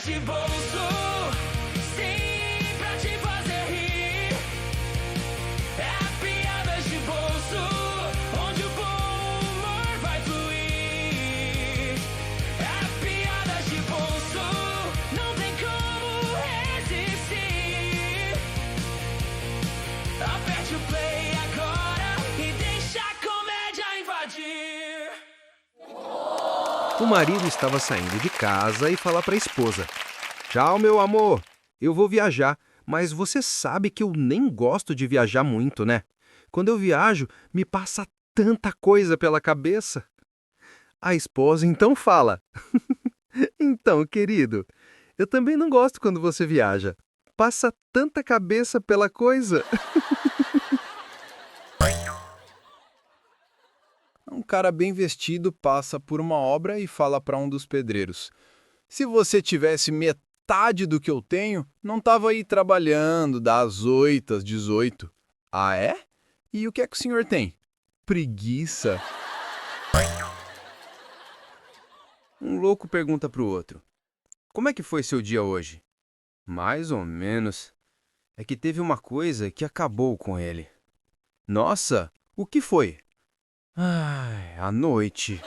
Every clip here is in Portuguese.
piadas de bolso, sim, pra te fazer rir. É piadas de bolso, onde o bom humor vai fluir. É piadas de bolso, não tem como resistir. Aperte o play agora e deixa a comédia invadir. O marido estava saindo de casa e fala para a esposa: "Tchau, meu amor, eu vou viajar, mas você sabe que eu nem gosto de viajar muito, né? Quando eu viajo, me passa tanta coisa pela cabeça." A esposa então fala: "Então, querido, eu também não gosto quando você viaja. Passa tanta cabeça pela coisa." Um cara bem vestido passa por uma obra e fala para um dos pedreiros: "Se você tivesse metade do que eu tenho, não estava aí trabalhando das 8 às 18. Ah, é? E o que é que o senhor tem?" "Preguiça." Um louco pergunta para o outro: "Como é que foi seu dia hoje?" "Mais ou menos. É que teve uma coisa que acabou com ele." "Nossa, o que foi?" "Ai, à noite."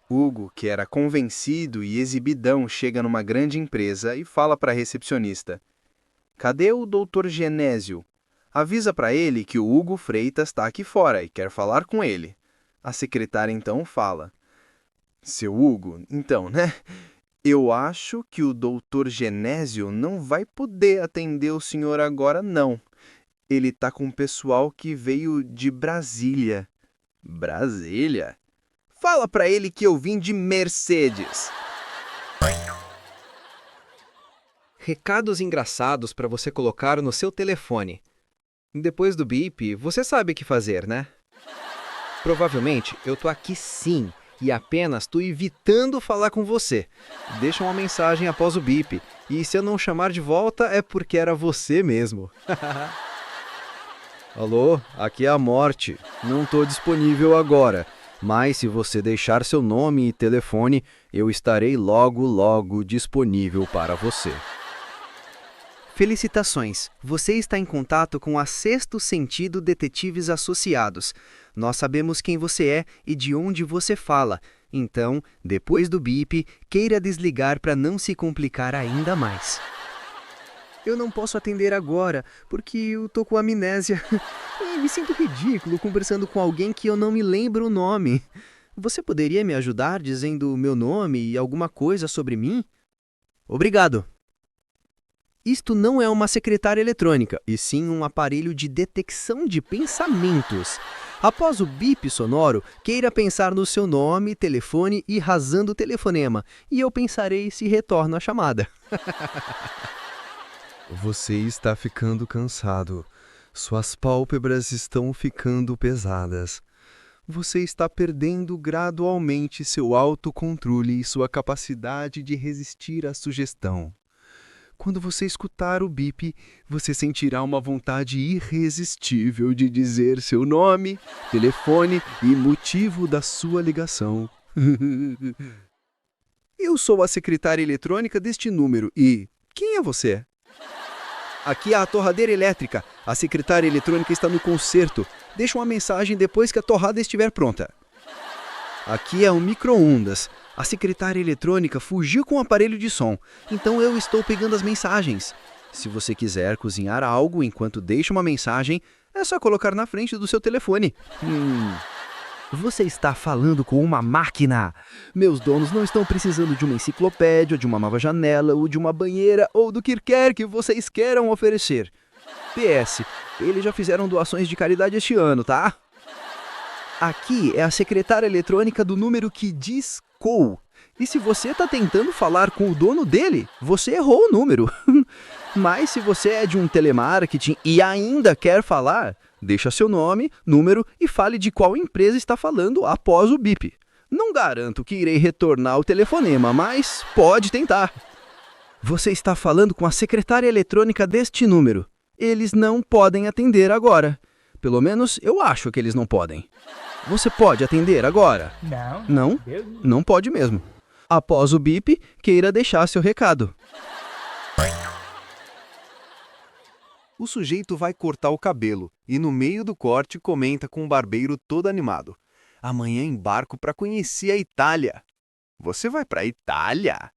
Hugo, que era convencido e exibidão, chega numa grande empresa e fala para a recepcionista: "Cadê o Dr. Genésio? Avisa para ele que o Hugo Freitas está aqui fora e quer falar com ele." A secretária então fala: "Seu Hugo, então, né? Eu acho que o Dr. Genésio não vai poder atender o senhor agora, não. Ele está com o pessoal que veio de Brasília." "Brasília? Fala para ele que eu vim de Mercedes." Recados engraçados para você colocar no seu telefone. Depois do bip, você sabe o que fazer, né? Provavelmente eu tô aqui sim e apenas tô evitando falar com você. Deixa uma mensagem após o bip e se eu não chamar de volta é porque era você mesmo. "Alô, aqui é a Morte. Não tô disponível agora, mas se você deixar seu nome e telefone, eu estarei logo disponível para você." Felicitações! Você está em contato com a Sexto Sentido Detetives Associados. Nós sabemos quem você é e de onde você fala. Então, depois do bip, queira desligar para não se complicar ainda mais. "Eu não posso atender agora, porque eu tô com amnésia. E me sinto ridículo conversando com alguém que eu não me lembro o nome. Você poderia me ajudar dizendo o meu nome e alguma coisa sobre mim?" "Obrigado." Isto não é uma secretária eletrônica, e sim um aparelho de detecção de pensamentos. Após o bip sonoro, queira pensar no seu nome, telefone e razão do telefonema, e eu pensarei se retorno a chamada. Você está ficando cansado. Suas pálpebras estão ficando pesadas. Você está perdendo gradualmente seu autocontrole e sua capacidade de resistir à sugestão. Quando você escutar o bip, você sentirá uma vontade irresistível de dizer seu nome, telefone e motivo da sua ligação. Eu sou a secretária eletrônica deste número e... quem é você? Aqui é a torradeira elétrica. A secretária eletrônica está no concerto. Deixa uma mensagem depois que a torrada estiver pronta. Aqui é o micro-ondas. A secretária eletrônica fugiu com o aparelho de som, então eu estou pegando as mensagens. Se você quiser cozinhar algo enquanto deixa uma mensagem, é só colocar na frente do seu telefone. Você está falando com uma máquina. Meus donos não estão precisando de uma enciclopédia, de uma nova janela, ou de uma banheira, ou do que quer que vocês queiram oferecer. PS, eles já fizeram doações de caridade este ano, tá? Aqui é a secretária eletrônica do número que discou. E se você está tentando falar com o dono dele, você errou o número. Mas se você é de um telemarketing e ainda quer falar, deixa seu nome, número e fale de qual empresa está falando após o bip. Não garanto que irei retornar o telefonema, mas pode tentar. Você está falando com a secretária eletrônica deste número. Eles não podem atender agora. Pelo menos eu acho que eles não podem. Você pode atender agora? Não. Não? Não pode mesmo. Após o bip, queira deixar seu recado. O sujeito vai cortar o cabelo e no meio do corte comenta com o barbeiro todo animado. Amanhã embarco para conhecer a Itália. Você vai para a Itália?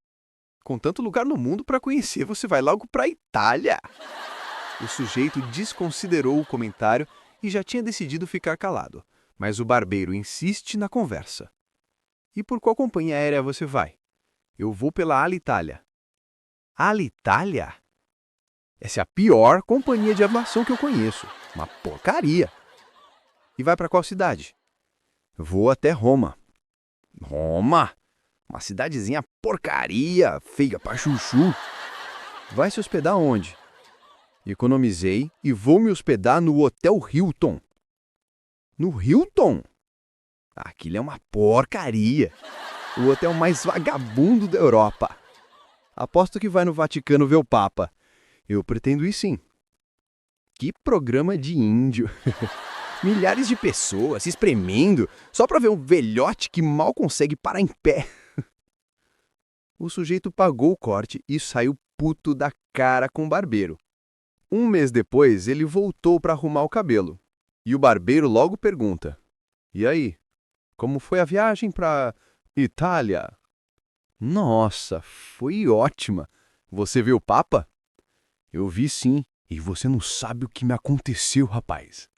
Com tanto lugar no mundo para conhecer, você vai logo para a Itália? O sujeito desconsiderou o comentário e já tinha decidido ficar calado. Mas o barbeiro insiste na conversa. E por qual companhia aérea você vai? Eu vou pela Alitalia. Alitalia? Essa é a pior companhia de aviação que eu conheço. Uma porcaria. E vai para qual cidade? Vou até Roma. Roma? Uma cidadezinha porcaria, feia pra chuchu. Vai se hospedar onde? Economizei e vou me hospedar no Hotel Hilton. No Hilton? Aquilo é uma porcaria. O hotel mais vagabundo da Europa. Aposto que vai no Vaticano ver o Papa. Eu pretendo ir sim. Que programa de índio. Milhares de pessoas se espremendo só para ver um velhote que mal consegue parar em pé. O sujeito pagou o corte e saiu puto da cara com o barbeiro. Um mês depois, ele voltou para arrumar o cabelo. E o barbeiro logo pergunta: E aí, como foi a viagem para Itália? Nossa, foi ótima. Você viu o Papa? Eu vi sim, e você não sabe o que me aconteceu, rapaz.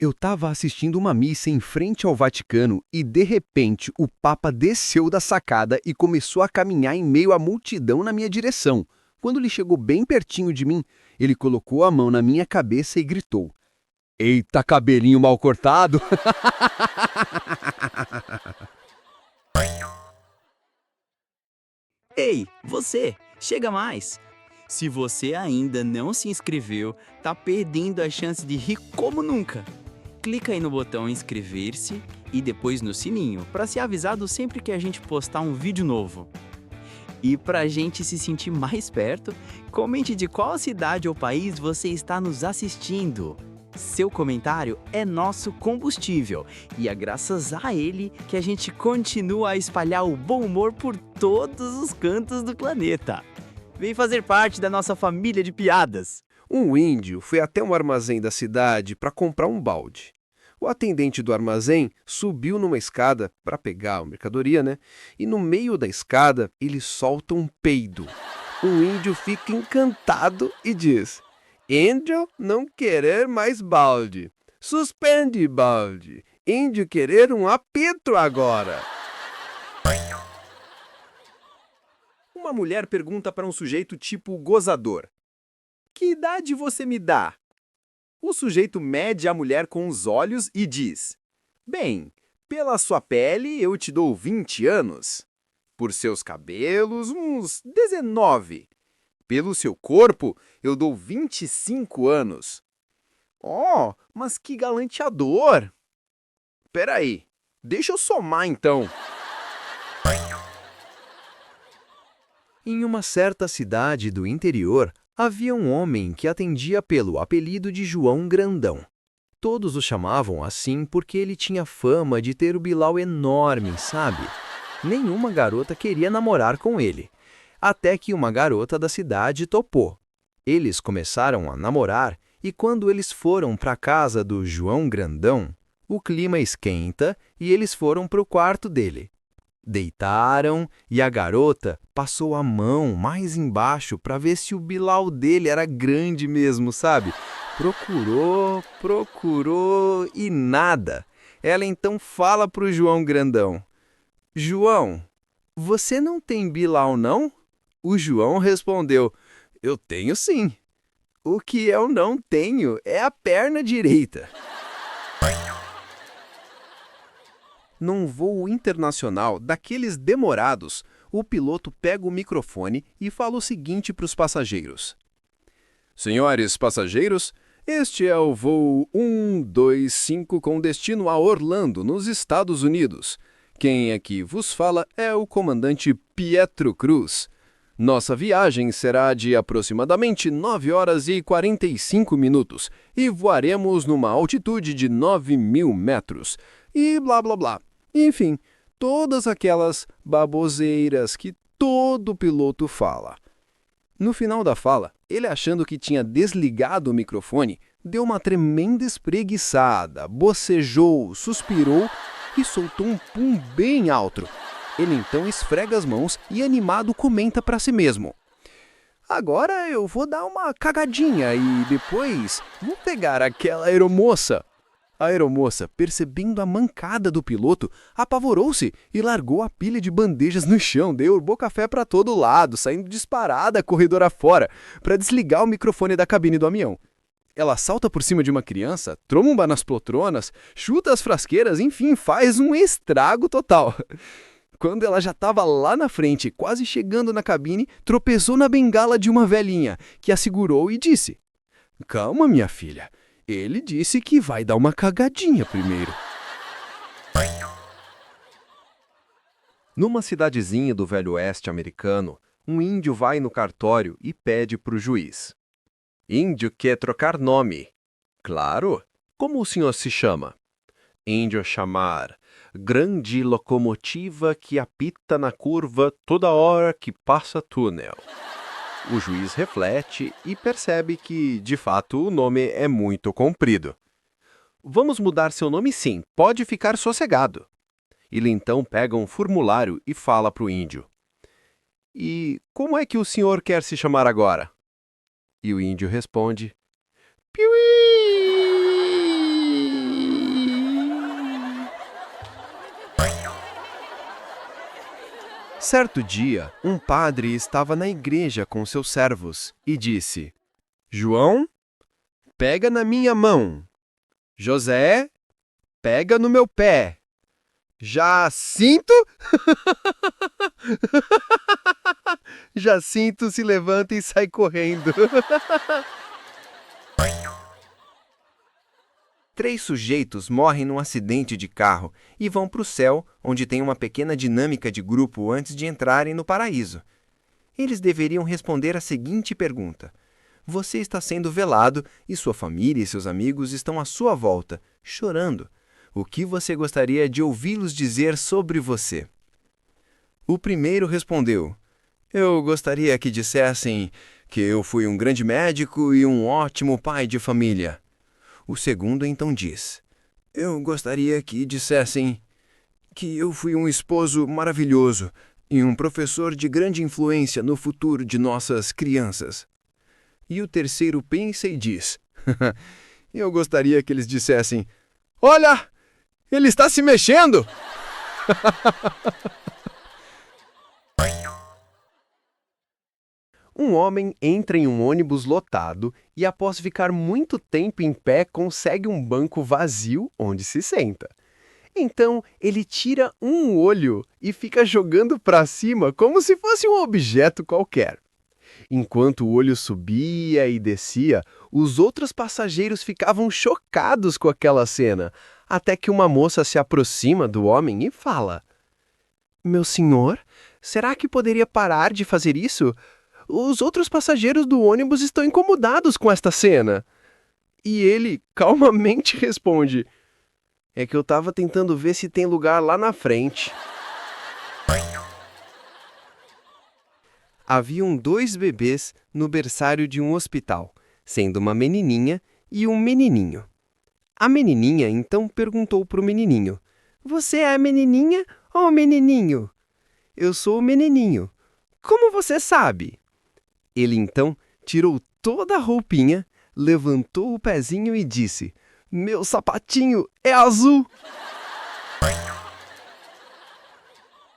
Eu estava assistindo uma missa em frente ao Vaticano e, de repente, o Papa desceu da sacada e começou a caminhar em meio à multidão na minha direção. Quando ele chegou bem pertinho de mim, ele colocou a mão na minha cabeça e gritou: Eita, cabelinho mal cortado! Ei, você, chega mais! Se você ainda não se inscreveu, tá perdendo a chance de rir como nunca. Clica aí no botão inscrever-se e depois no sininho para ser avisado sempre que a gente postar um vídeo novo. E para a gente se sentir mais perto, comente de qual cidade ou país você está nos assistindo. Seu comentário é nosso combustível e é graças a ele que a gente continua a espalhar o bom humor por todos os cantos do planeta. Vem fazer parte da nossa família de piadas. Um índio foi até um armazém da cidade para comprar um balde. O atendente do armazém subiu numa escada para pegar a mercadoria, né? E no meio da escada ele solta um peido. O índio fica encantado e diz: Índio não querer mais balde. Suspende balde. Índio querer um apito agora. Uma mulher pergunta para um sujeito tipo gozador: Que idade você me dá? O sujeito mede a mulher com os olhos e diz: Bem, pela sua pele eu te dou 20 anos. Por seus cabelos, uns 19. Pelo seu corpo, eu dou 25 anos. Oh, mas que galanteador! Peraí, deixa eu somar então. Em uma certa cidade do interior, havia um homem que atendia pelo apelido de João Grandão. Todos o chamavam assim porque ele tinha fama de ter o bilau enorme, sabe? Nenhuma garota queria namorar com ele. Até que uma garota da cidade topou. Eles começaram a namorar e quando eles foram para a casa do João Grandão, o clima esquenta e eles foram para o quarto dele. Deitaram e a garota passou a mão mais embaixo para ver se o bilau dele era grande mesmo, sabe? Procurou e nada. Ela então fala pro João Grandão: João, você não tem bilau não? O João respondeu: Eu tenho sim. O que eu não tenho é a perna direita. Num voo internacional daqueles demorados, o piloto pega o microfone e fala o seguinte para os passageiros: Senhores passageiros, este é o voo 125 com destino a Orlando, nos Estados Unidos. Quem aqui vos fala é o comandante Pietro Cruz. Nossa viagem será de aproximadamente 9 horas e 45 minutos e voaremos numa altitude de 9.000 metros. E blá blá blá. Enfim, todas aquelas baboseiras que todo piloto fala. No final da fala, ele, achando que tinha desligado o microfone, deu uma tremenda espreguiçada, bocejou, suspirou e soltou um pum bem alto. Ele então esfrega as mãos e, animado, comenta para si mesmo: agora eu vou dar uma cagadinha e depois vou pegar aquela aeromoça. A aeromoça, percebendo a mancada do piloto, apavorou-se e largou a pilha de bandejas no chão, derrubou café para todo lado, saindo disparada corredor afora para desligar o microfone da cabine do avião. Ela salta por cima de uma criança, tromba nas poltronas, chuta as frasqueiras, enfim, faz um estrago total. Quando ela já estava lá na frente, quase chegando na cabine, tropeçou na bengala de uma velhinha, que a segurou e disse: calma, minha filha. Ele disse que vai dar uma cagadinha primeiro. Numa cidadezinha do Velho Oeste americano, um índio vai no cartório e pede para o juiz: índio quer trocar nome. Claro. Como o senhor se chama? Índio chamar grande locomotiva que apita na curva toda hora que passa túnel. O juiz reflete e percebe que, de fato, o nome é muito comprido. Vamos mudar seu nome sim, pode ficar sossegado. Ele então pega um formulário e fala para o índio: e como é que o senhor quer se chamar agora? E o índio responde: Piuí! Certo dia, um padre estava na igreja com seus servos e disse: João, pega na minha mão. José, pega no meu pé. Jacinto? Jacinto se levanta e sai correndo. 3 sujeitos morrem num acidente de carro e vão para o céu, onde tem uma pequena dinâmica de grupo antes de entrarem no paraíso. Eles deveriam responder a seguinte pergunta: você está sendo velado e sua família e seus amigos estão à sua volta, chorando. O que você gostaria de ouvi-los dizer sobre você? O primeiro respondeu: eu gostaria que dissessem que eu fui um grande médico e um ótimo pai de família. O segundo então diz: eu gostaria que dissessem que eu fui um esposo maravilhoso e um professor de grande influência no futuro de nossas crianças. E o terceiro pensa e diz: eu gostaria que eles dissessem: olha, ele está se mexendo! Um homem entra em um ônibus lotado e, após ficar muito tempo em pé, consegue um banco vazio onde se senta. Então, ele tira um olho e fica jogando para cima como se fosse um objeto qualquer. Enquanto o olho subia e descia, os outros passageiros ficavam chocados com aquela cena, até que uma moça se aproxima do homem e fala: meu senhor, será que poderia parar de fazer isso? Os outros passageiros do ônibus estão incomodados com esta cena. E ele calmamente responde: é que eu estava tentando ver se tem lugar lá na frente. Haviam 2 bebês no berçário de um hospital, sendo uma menininha e um menininho. A menininha então perguntou para o menininho: você é a menininha ou o menininho? Eu sou o menininho. Como você sabe? Ele então tirou toda a roupinha, levantou o pezinho e disse: meu sapatinho é azul.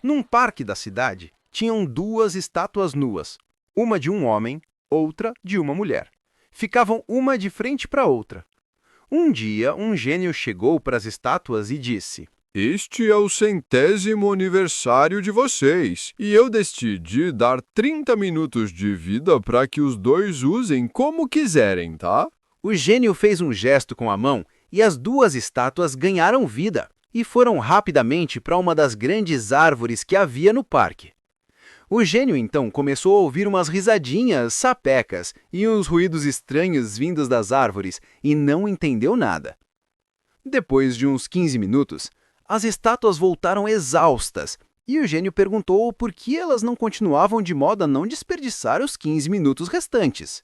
Num parque da cidade, tinham 2 estátuas nuas, uma de um homem, outra de uma mulher. Ficavam uma de frente para a outra. Um dia, um gênio chegou para as estátuas e disse: este é o 100º aniversário de vocês, e eu decidi dar 30 minutos de vida para que os 2 usem como quiserem, tá? O gênio fez um gesto com a mão e as 2 estátuas ganharam vida e foram rapidamente para uma das grandes árvores que havia no parque. O gênio então começou a ouvir umas risadinhas sapecas e uns ruídos estranhos vindos das árvores e não entendeu nada. Depois de uns 15 minutos, As estátuas voltaram exaustas, e o gênio perguntou por que elas não continuavam de modo a não desperdiçar os 15 minutos restantes.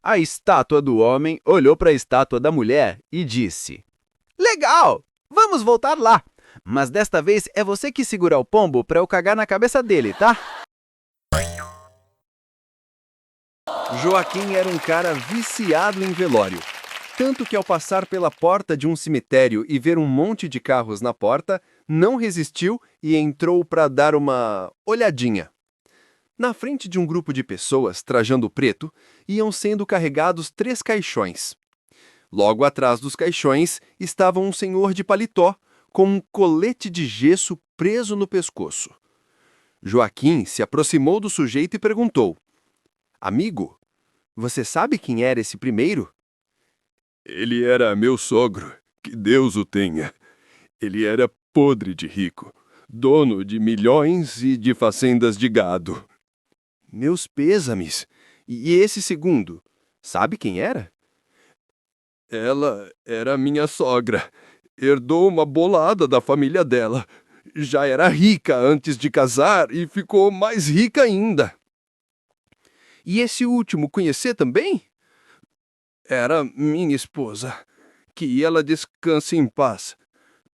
A estátua do homem olhou para a estátua da mulher e disse: Legal! Vamos voltar lá! Mas desta vez é você que segura o pombo para eu cagar na cabeça dele, tá? Joaquim era um cara viciado em velório. Tanto que ao passar pela porta de um cemitério e ver um monte de carros na porta, não resistiu e entrou para dar uma olhadinha. Na frente de um grupo de pessoas, trajando preto, iam sendo carregados 3 caixões. Logo atrás dos caixões estava um senhor de paletó, com um colete de gesso preso no pescoço. Joaquim se aproximou do sujeito e perguntou: Amigo, você sabe quem era esse primeiro? Ele era meu sogro, que Deus o tenha. Ele era podre de rico, dono de milhões e de fazendas de gado. Meus pêsames. E esse segundo, sabe quem era? Ela era minha sogra. Herdou uma bolada da família dela. Já era rica antes de casar e ficou mais rica ainda. E esse último conhecer também? Era minha esposa. Que ela descanse em paz.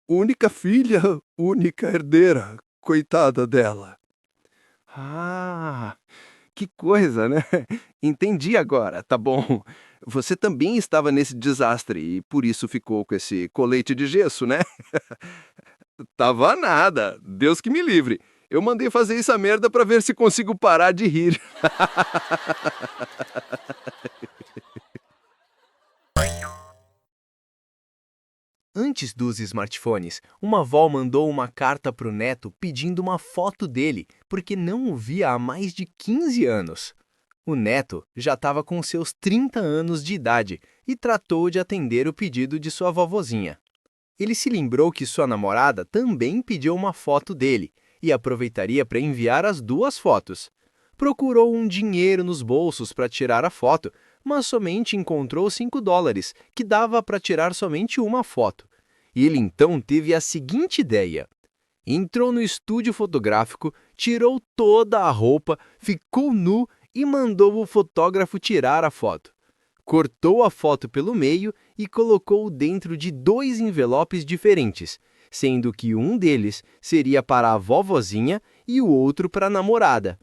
Única filha, única herdeira. Coitada dela. Ah, que coisa, né? Entendi agora, tá bom. Você também estava nesse desastre e por isso ficou com esse colete de gesso, né? Tava nada. Deus que me livre. Eu mandei fazer essa merda pra ver se consigo parar de rir. Antes dos smartphones, uma avó mandou uma carta para o neto pedindo uma foto dele, porque não o via há mais de 15 anos. O neto já estava com seus 30 anos de idade e tratou de atender o pedido de sua vovozinha. Ele se lembrou que sua namorada também pediu uma foto dele e aproveitaria para enviar as 2 fotos. Procurou um dinheiro nos bolsos para tirar a foto, mas somente encontrou $5, que dava para tirar somente uma foto. E ele então teve a seguinte ideia. Entrou no estúdio fotográfico, tirou toda a roupa, ficou nu e mandou o fotógrafo tirar a foto. Cortou a foto pelo meio e colocou dentro de 2 envelopes diferentes, sendo que um deles seria para a vovozinha e o outro para a namorada.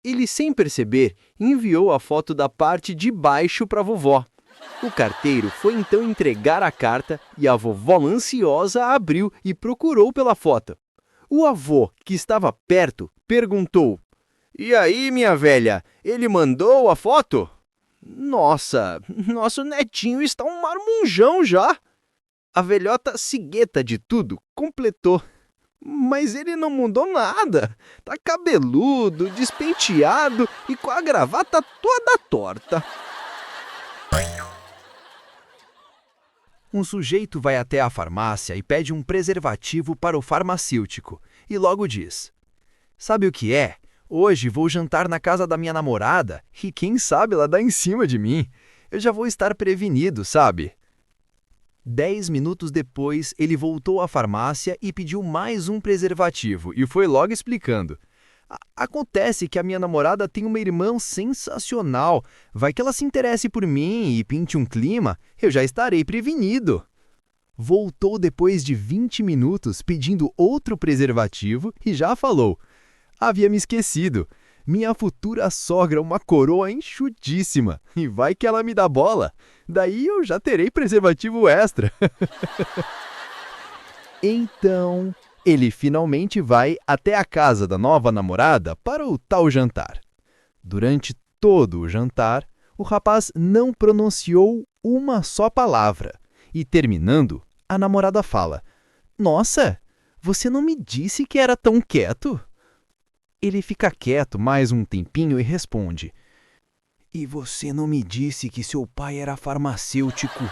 Ele, sem perceber, enviou a foto da parte de baixo para a vovó. O carteiro foi então entregar a carta e a vovó ansiosa abriu e procurou pela foto. O avô, que estava perto, perguntou: E aí, minha velha, ele mandou a foto? Nossa, nosso netinho está um marmunjão já. A velhota, cigueta de tudo, completou. Mas ele não mudou nada. Tá cabeludo, despenteado e com a gravata toda torta. Um sujeito vai até a farmácia e pede um preservativo para o farmacêutico e logo diz: Sabe o que é? Hoje vou jantar na casa da minha namorada e quem sabe ela dá em cima de mim. Eu já vou estar prevenido, sabe? 10 minutos depois, ele voltou à farmácia e pediu mais um preservativo e foi logo explicando. Acontece que a minha namorada tem uma irmã sensacional. Vai que ela se interesse por mim e pinte um clima, eu já estarei prevenido. Voltou depois de 20 minutos pedindo outro preservativo e já falou: Havia me esquecido. Minha futura sogra é uma coroa enxutíssima e vai que ela me dá bola. Daí eu já terei preservativo extra. Então, ele finalmente vai até a casa da nova namorada para o tal jantar. Durante todo o jantar, o rapaz não pronunciou uma só palavra. E terminando, a namorada fala: Nossa, você não me disse que era tão quieto? Ele fica quieto mais um tempinho e responde: E você não me disse que seu pai era farmacêutico?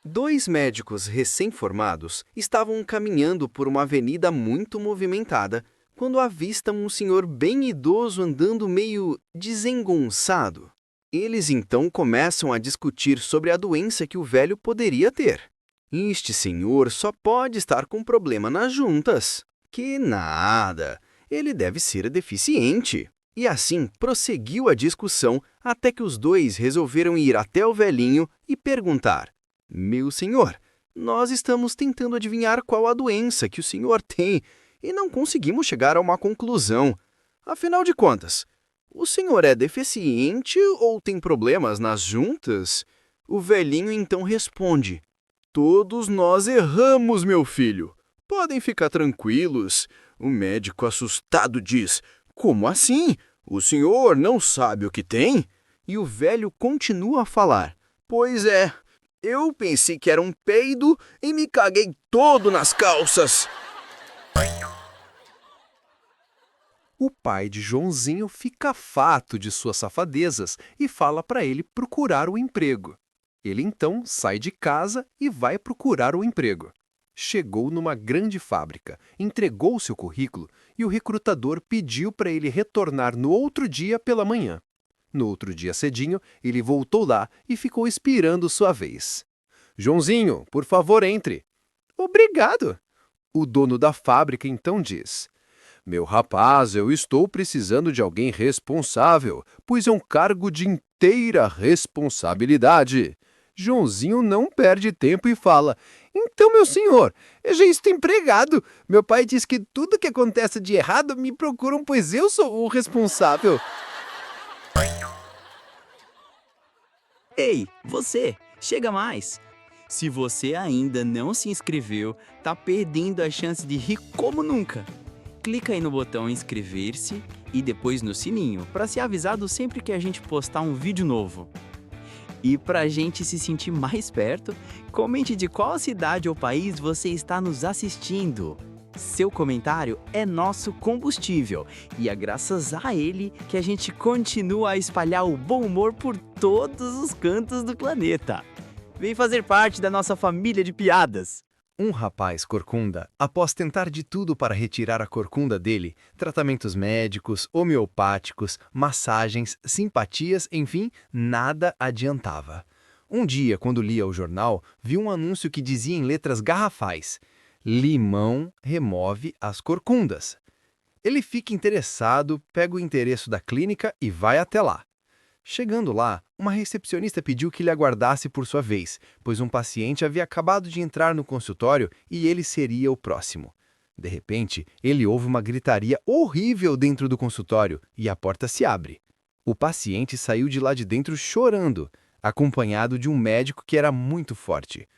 2 médicos recém-formados estavam caminhando por uma avenida muito movimentada quando avistam um senhor bem idoso andando meio desengonçado. Eles então começam a discutir sobre a doença que o velho poderia ter. Este senhor só pode estar com problema nas juntas. Que nada, ele deve ser deficiente. E assim prosseguiu a discussão até que os dois resolveram ir até o velhinho e perguntar: Meu senhor, nós estamos tentando adivinhar qual a doença que o senhor tem e não conseguimos chegar a uma conclusão. Afinal de contas, o senhor é deficiente ou tem problemas nas juntas? O velhinho então responde: Todos nós erramos, meu filho. Podem ficar tranquilos. O médico assustado diz: Como assim? O senhor não sabe o que tem? E o velho continua a falar: Pois é, eu pensei que era um peido e me caguei todo nas calças. O pai de Joãozinho fica fato de suas safadezas e fala para ele procurar o emprego. Ele então sai de casa e vai procurar o emprego. Chegou numa grande fábrica, entregou seu currículo e o recrutador pediu para ele retornar no outro dia pela manhã. No outro dia cedinho, ele voltou lá e ficou esperando sua vez. Joãozinho, por favor, entre. Obrigado. O dono da fábrica então diz: Meu rapaz, eu estou precisando de alguém responsável, pois é um cargo de inteira responsabilidade. Joãozinho não perde tempo e fala: Então, meu senhor, eu já estou empregado. Meu pai diz que tudo que acontece de errado me procuram, pois eu sou o responsável. Ei, você, chega mais! Se você ainda não se inscreveu, tá perdendo a chance de rir como nunca. Clica aí no botão inscrever-se e depois no sininho para ser avisado sempre que a gente postar um vídeo novo. E para a gente se sentir mais perto, comente de qual cidade ou país você está nos assistindo. Seu comentário é nosso combustível e é graças a ele que a gente continua a espalhar o bom humor por todos os cantos do planeta. Vem fazer parte da nossa família de piadas! Um rapaz corcunda, após tentar de tudo para retirar a corcunda dele, tratamentos médicos, homeopáticos, massagens, simpatias, enfim, nada adiantava. Um dia, quando lia o jornal, viu um anúncio que dizia em letras garrafais: Limão remove as corcundas. Ele fica interessado, pega o endereço da clínica e vai até lá. Chegando lá, uma recepcionista pediu que lhe aguardasse por sua vez, pois um paciente havia acabado de entrar no consultório e ele seria o próximo. De repente, ele ouve uma gritaria horrível dentro do consultório e a porta se abre. O paciente saiu de lá de dentro chorando, acompanhado de um médico que era muito forte.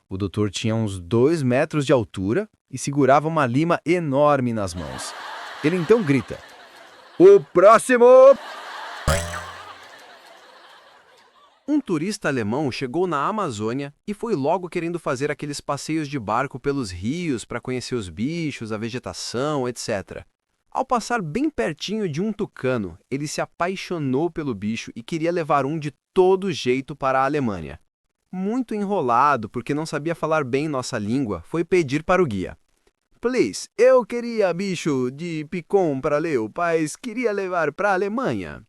O doutor tinha uns 2 metros de altura e segurava uma lima enorme nas mãos. Ele então grita: O próximo! Um turista alemão chegou na Amazônia e foi logo querendo fazer aqueles passeios de barco pelos rios para conhecer os bichos, a vegetação, etc. Ao passar bem pertinho de um tucano, ele se apaixonou pelo bicho e queria levar um de todo jeito para a Alemanha. Muito enrolado, porque não sabia falar bem nossa língua, foi pedir para o guia: Please, eu queria bicho de picon para Leo, mas queria levar para a Alemanha.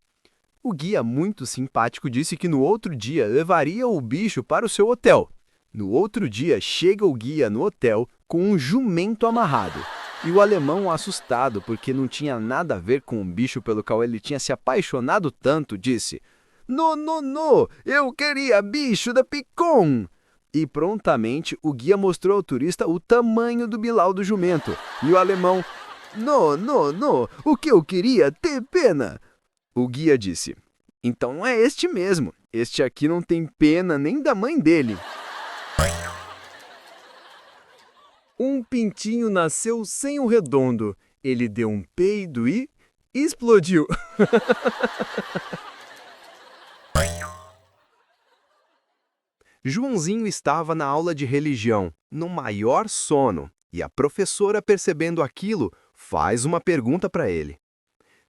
O guia, muito simpático, disse que no outro dia levaria o bicho para o seu hotel. No outro dia, chega o guia no hotel com um jumento amarrado. E o alemão, assustado porque não tinha nada a ver com o bicho pelo qual ele tinha se apaixonado tanto, disse: No, no, no, eu queria bicho da picon. E prontamente o guia mostrou ao turista o tamanho do bilau do jumento. E o alemão: No, no, no, o que eu queria ter pena. O guia disse: Então é este mesmo. Este aqui não tem pena nem da mãe dele. Um pintinho nasceu sem o redondo. Ele deu um peido e explodiu. Joãozinho estava na aula de religião, no maior sono, e a professora, percebendo aquilo, faz uma pergunta para ele: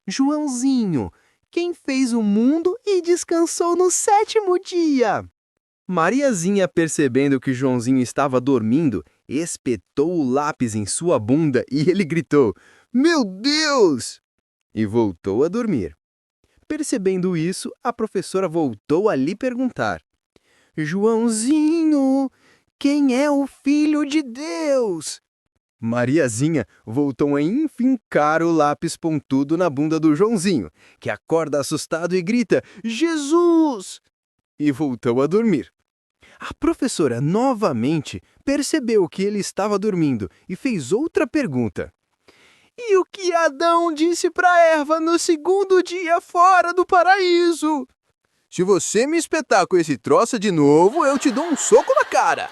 Joãozinho, quem fez o mundo e descansou no 7º dia? Mariazinha, percebendo que Joãozinho estava dormindo, espetou o lápis em sua bunda e ele gritou: Meu Deus! E voltou a dormir. Percebendo isso, a professora voltou a lhe perguntar: Joãozinho, Quem é o Filho de Deus? Mariazinha voltou a enfincar o lápis pontudo na bunda do Joãozinho, que acorda assustado e grita: Jesus! E voltou a dormir. A professora novamente percebeu que ele estava dormindo e fez outra pergunta. E o que Adão disse para Eva no segundo dia fora do paraíso? Se você me espetar com esse troço de novo, eu te dou um soco na cara.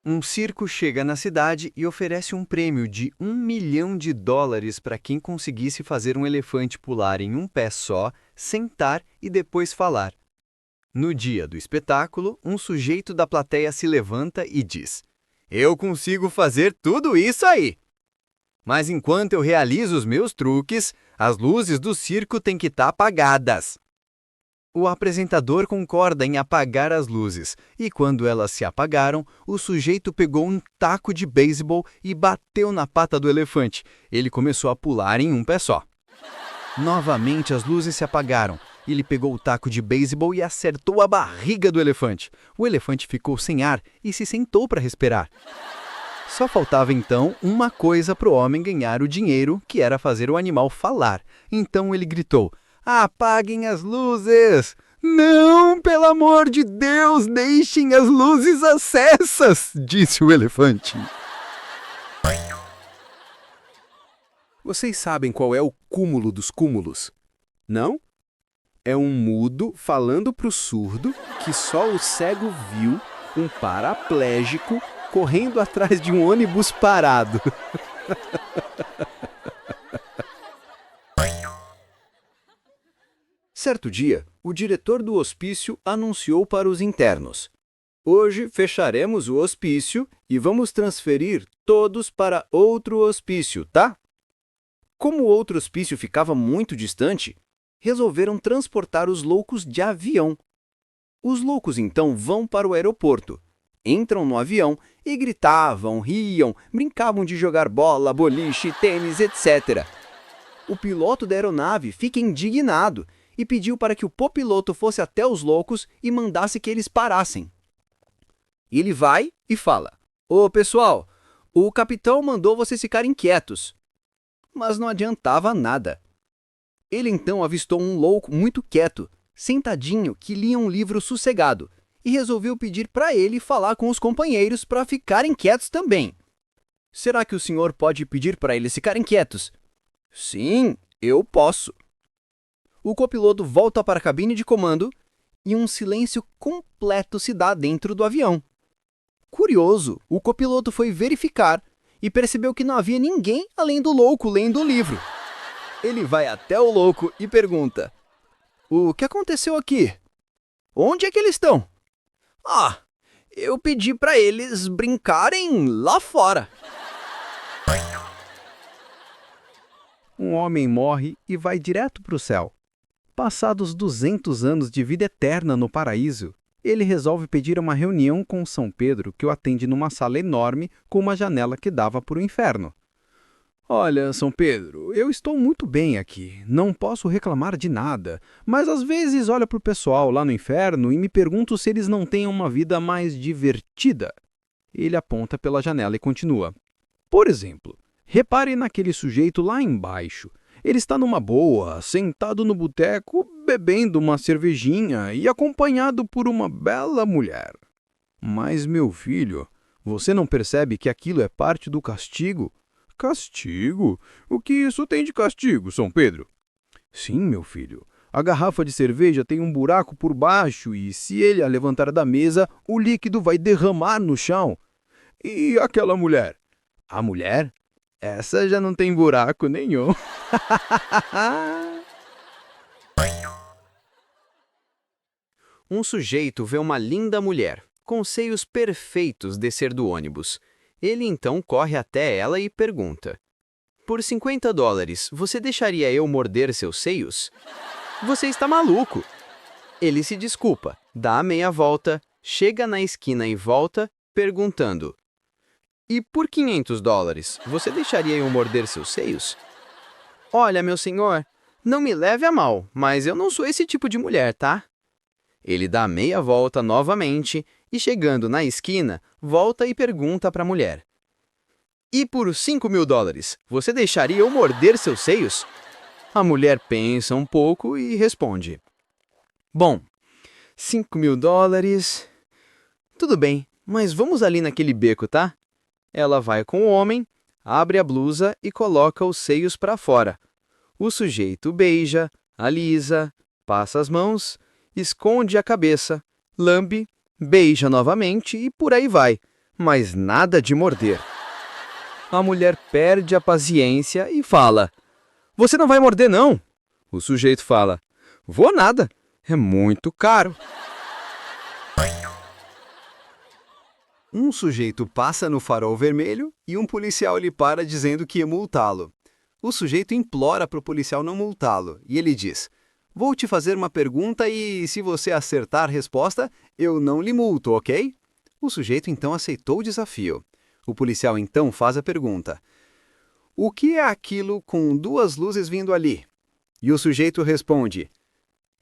Um circo chega na cidade e oferece um prêmio de $1 milhão para quem conseguisse fazer um elefante pular em um pé só, sentar e depois falar. No dia do espetáculo, um sujeito da plateia se levanta e diz: Eu consigo fazer tudo isso aí! Mas enquanto eu realizo os meus truques, as luzes do circo têm que estar apagadas. O apresentador concorda em apagar as luzes, e quando elas se apagaram, o sujeito pegou um taco de beisebol e bateu na pata do elefante. Ele começou a pular em um pé só. Novamente as luzes se apagaram. Ele pegou o taco de beisebol e acertou a barriga do elefante. O elefante ficou sem ar e se sentou para respirar. Só faltava então uma coisa para o homem ganhar o dinheiro, que era fazer o animal falar. Então ele gritou: Apaguem as luzes! Não, pelo amor de Deus, deixem as luzes acesas, disse o elefante. Vocês sabem qual é o cúmulo dos cúmulos? Não? É um mudo falando para o surdo que só o cego viu um paraplégico correndo atrás de um ônibus parado. Certo dia, o diretor do hospício anunciou para os internos: Hoje fecharemos o hospício e vamos transferir todos para outro hospício, tá? Como o outro hospício ficava muito distante, resolveram transportar os loucos de avião. Os loucos então vão para o aeroporto, entram no avião e gritavam, riam, brincavam de jogar bola, boliche, tênis, etc. O piloto da aeronave fica indignado e pediu para que o copiloto fosse até os loucos e mandasse que eles parassem. Ele vai e fala: Ô pessoal, o capitão mandou vocês ficarem quietos. Mas não adiantava nada. Ele então avistou um louco muito quieto, sentadinho, que lia um livro sossegado, e resolveu pedir para ele falar com os companheiros para ficarem quietos também. Será que o senhor pode pedir para eles ficarem quietos? Sim, eu posso. O copiloto volta para a cabine de comando e um silêncio completo se dá dentro do avião. Curioso, o copiloto foi verificar e percebeu que não havia ninguém além do louco lendo o livro. Ele vai até o louco e pergunta: O que aconteceu aqui? Onde é que eles estão? Ah, eu pedi para eles brincarem lá fora. Um homem morre e vai direto para o céu. Passados 200 anos de vida eterna no paraíso, ele resolve pedir uma reunião com São Pedro, que o atende numa sala enorme com uma janela que dava para o inferno. Olha, São Pedro, eu estou muito bem aqui, não posso reclamar de nada, mas às vezes olho para o pessoal lá no inferno e me pergunto se eles não têm uma vida mais divertida. Ele aponta pela janela e continua. Por exemplo, repare naquele sujeito lá embaixo. Ele está numa boa, sentado no boteco, bebendo uma cervejinha e acompanhado por uma bela mulher. Mas, meu filho, você não percebe que aquilo é parte do castigo? Castigo? O que isso tem de castigo, São Pedro? Sim, meu filho. A garrafa de cerveja tem um buraco por baixo e, se ele a levantar da mesa, o líquido vai derramar no chão. E aquela mulher? A mulher? Essa já não tem buraco nenhum. Um sujeito vê uma linda mulher, com seios perfeitos, descer do ônibus. Ele então corre até ela e pergunta: Por $50, você deixaria eu morder seus seios? Você está maluco! Ele se desculpa, dá a meia volta, chega na esquina e volta, perguntando: E por $500, você deixaria eu morder seus seios? Olha, meu senhor, não me leve a mal, mas eu não sou esse tipo de mulher, tá? Ele dá meia volta novamente e, chegando na esquina, volta e pergunta para a mulher: "E por $5.000, você deixaria eu morder seus seios?" A mulher pensa um pouco e responde: "Bom, $5.000... Tudo bem, mas vamos ali naquele beco, tá?" Ela vai com o homem, abre a blusa e coloca os seios para fora. O sujeito beija, alisa, passa as mãos, esconde a cabeça, lambe, beija novamente e por aí vai, mas nada de morder. A mulher perde a paciência e fala: "Você não vai morder, não?" O sujeito fala: "Vou nada, é muito caro." Um sujeito passa no farol vermelho e um policial lhe para dizendo que ia multá-lo. O sujeito implora para o policial não multá-lo e ele diz: "Vou te fazer uma pergunta e, se você acertar a resposta, eu não lhe multo, ok?" O sujeito então aceitou o desafio. O policial então faz a pergunta: "O que é aquilo com duas luzes vindo ali?" E o sujeito responde: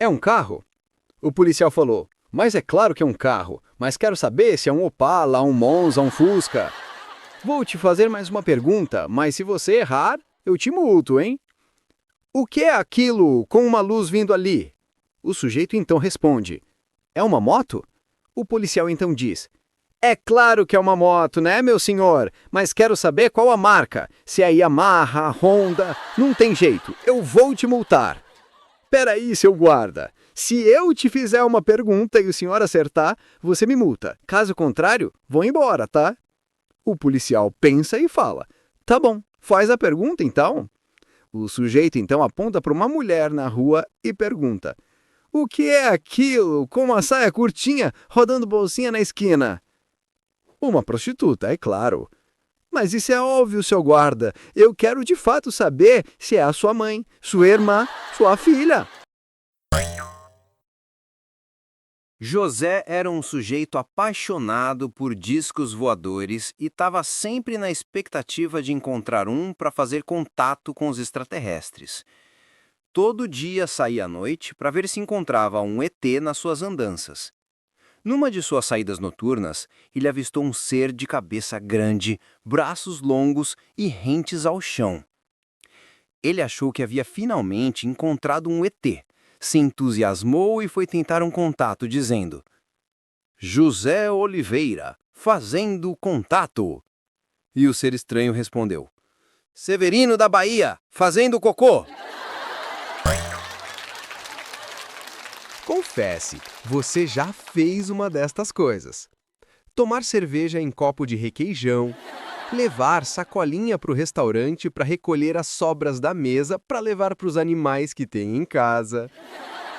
"É um carro?" O policial falou: "Mas é claro que é um carro, mas quero saber se é um Opala, um Monza, um Fusca." "Vou te fazer mais uma pergunta, mas se você errar, eu te multo, hein?" "O que é aquilo com uma luz vindo ali?" O sujeito então responde: "É uma moto?" O policial então diz: "É claro que é uma moto, né, meu senhor? Mas quero saber qual a marca. Se é Yamaha, Honda, não tem jeito, eu vou te multar." "Peraí, seu guarda. Se eu te fizer uma pergunta e o senhor acertar, você me multa. Caso contrário, vou embora, tá?" O policial pensa e fala: "Tá bom, faz a pergunta então." O sujeito então aponta para uma mulher na rua e pergunta: "O que é aquilo com uma saia curtinha rodando bolsinha na esquina?" "Uma prostituta, é claro." "Mas isso é óbvio, seu guarda. Eu quero de fato saber se é a sua mãe, sua irmã, sua filha." José era um sujeito apaixonado por discos voadores e estava sempre na expectativa de encontrar um para fazer contato com os extraterrestres. Todo dia saía à noite para ver se encontrava um ET nas suas andanças. Numa de suas saídas noturnas, ele avistou um ser de cabeça grande, braços longos e rentes ao chão. Ele achou que havia finalmente encontrado um ET. Se entusiasmou e foi tentar um contato, dizendo: "José Oliveira, fazendo contato." E o ser estranho respondeu: "Severino da Bahia, fazendo cocô." Confesse, você já fez uma destas coisas. Tomar cerveja em copo de requeijão, levar sacolinha para o restaurante para recolher as sobras da mesa para levar para os animais que tem em casa,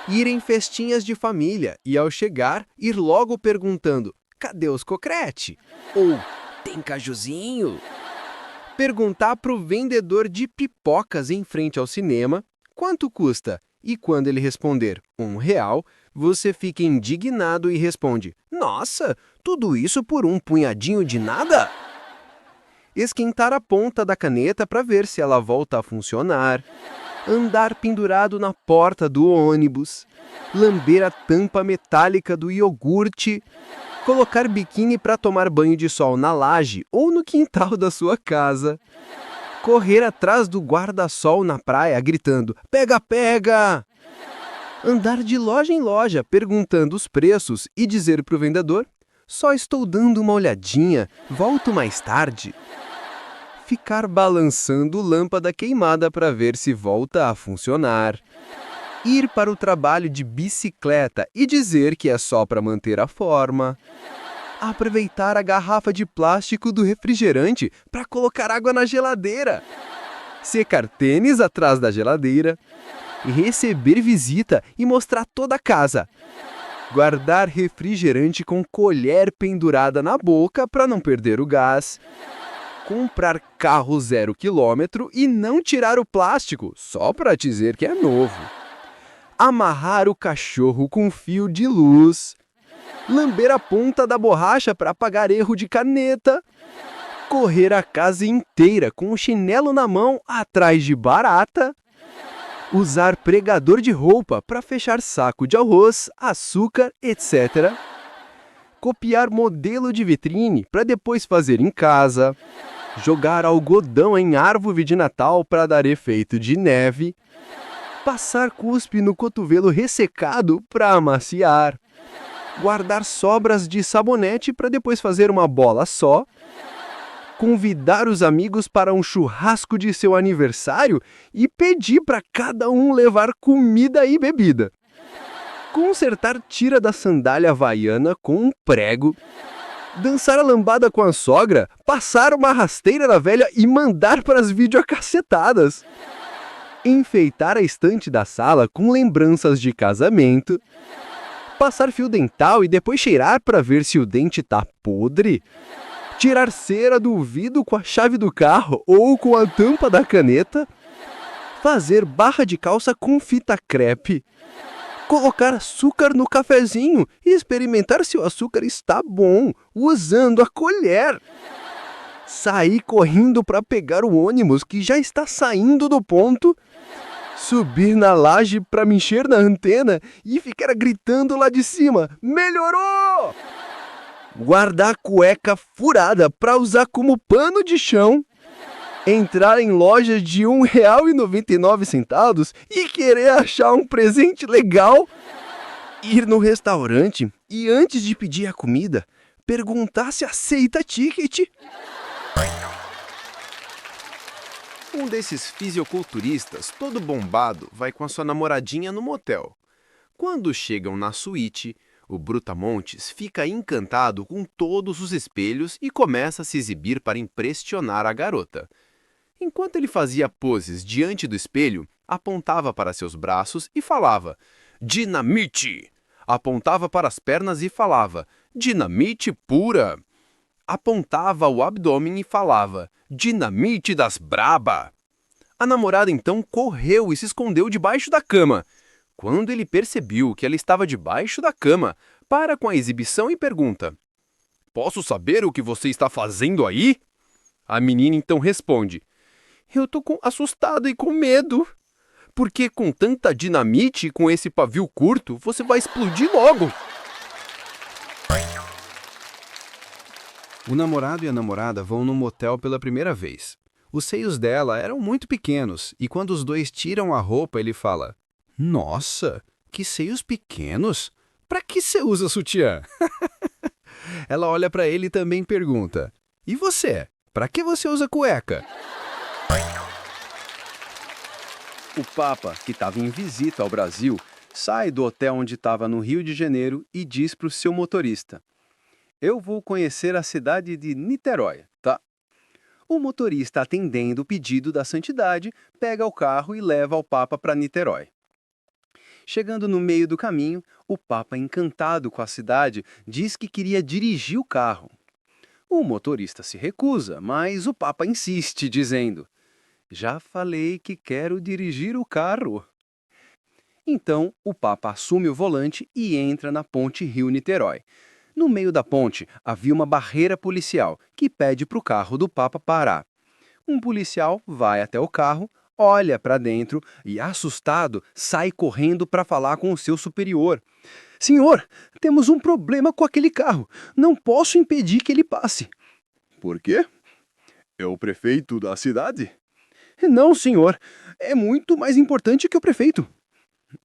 ir em festinhas de família e, ao chegar, ir logo perguntando: "Cadê os cocrete?" Ou "Tem cajuzinho?" Perguntar para o vendedor de pipocas em frente ao cinema quanto custa, e quando ele responder R$1, você fica indignado e responde: "Nossa, tudo isso por um punhadinho de nada?" Esquentar a ponta da caneta para ver se ela volta a funcionar, andar pendurado na porta do ônibus, lamber a tampa metálica do iogurte, colocar biquíni para tomar banho de sol na laje ou no quintal da sua casa, correr atrás do guarda-sol na praia gritando: "Pega, pega!" Andar de loja em loja perguntando os preços e dizer para o vendedor: "Só estou dando uma olhadinha, volto mais tarde." Ficar balançando lâmpada queimada para ver se volta a funcionar. Ir para o trabalho de bicicleta e dizer que é só para manter a forma. Aproveitar a garrafa de plástico do refrigerante para colocar água na geladeira. Secar tênis atrás da geladeira. Receber visita e mostrar toda a casa. Guardar refrigerante com colher pendurada na boca para não perder o gás. Comprar carro 0 km e não tirar o plástico, só para dizer que é novo. Amarrar o cachorro com fio de luz. Lamber a ponta da borracha para apagar erro de caneta. Correr a casa inteira com o chinelo na mão atrás de barata. Usar pregador de roupa para fechar saco de arroz, açúcar, etc. Copiar modelo de vitrine para depois fazer em casa. Jogar algodão em árvore de Natal para dar efeito de neve. Passar cuspe no cotovelo ressecado para amaciar. Guardar sobras de sabonete para depois fazer uma bola só. Convidar os amigos para um churrasco de seu aniversário e pedir para cada um levar comida e bebida. Consertar tira da sandália havaiana com um prego. Dançar a lambada com a sogra, passar uma rasteira na velha e mandar para as videocassetadas. Enfeitar a estante da sala com lembranças de casamento. Passar fio dental e depois cheirar para ver se o dente tá podre. Tirar cera do vidro com a chave do carro ou com a tampa da caneta. Fazer barra de calça com fita crepe. Colocar açúcar no cafezinho e experimentar se o açúcar está bom, usando a colher. Sair correndo para pegar o ônibus que já está saindo do ponto. Subir na laje para mexer na antena e ficar gritando lá de cima: melhorou! Guardar cueca furada para usar como pano de chão. Entrar em lojas de R$ 1,99 e querer achar um presente legal. Ir no restaurante e antes de pedir a comida, perguntar se aceita ticket. Um desses fisiculturistas, todo bombado, vai com a sua namoradinha no motel. Quando chegam na suíte, o Brutamontes fica encantado com todos os espelhos e começa a se exibir para impressionar a garota. Enquanto ele fazia poses diante do espelho, apontava para seus braços e falava: dinamite! Apontava para as pernas e falava: dinamite pura! Apontava o abdômen e falava: dinamite das braba! A namorada então correu e se escondeu debaixo da cama. Quando ele percebeu que ela estava debaixo da cama, para com a exibição e pergunta: posso saber o que você está fazendo aí? A menina então responde: eu tô assustado e com medo. Porque com tanta dinamite e com esse pavio curto, você vai explodir logo. O namorado e a namorada vão no motel pela primeira vez. Os seios dela eram muito pequenos e quando os dois tiram a roupa, ele fala: nossa, que seios pequenos! Pra que você usa sutiã? Ela olha pra ele e também pergunta: e você? Pra que você usa cueca? O Papa, que estava em visita ao Brasil, sai do hotel onde estava no Rio de Janeiro e diz para o seu motorista: eu vou conhecer a cidade de Niterói, tá? O motorista, atendendo o pedido da santidade, pega o carro e leva o Papa para Niterói. Chegando no meio do caminho, o Papa, encantado com a cidade, diz que queria dirigir o carro. O motorista se recusa, mas o Papa insiste, dizendo: já falei que quero dirigir o carro. Então, o Papa assume o volante e entra na ponte Rio-Niterói. No meio da ponte, havia uma barreira policial que pede para o carro do Papa parar. Um policial vai até o carro, olha para dentro e, assustado, sai correndo para falar com o seu superior. Senhor, temos um problema com aquele carro. Não posso impedir que ele passe. Por quê? É o prefeito da cidade? Não, senhor. É muito mais importante que o prefeito.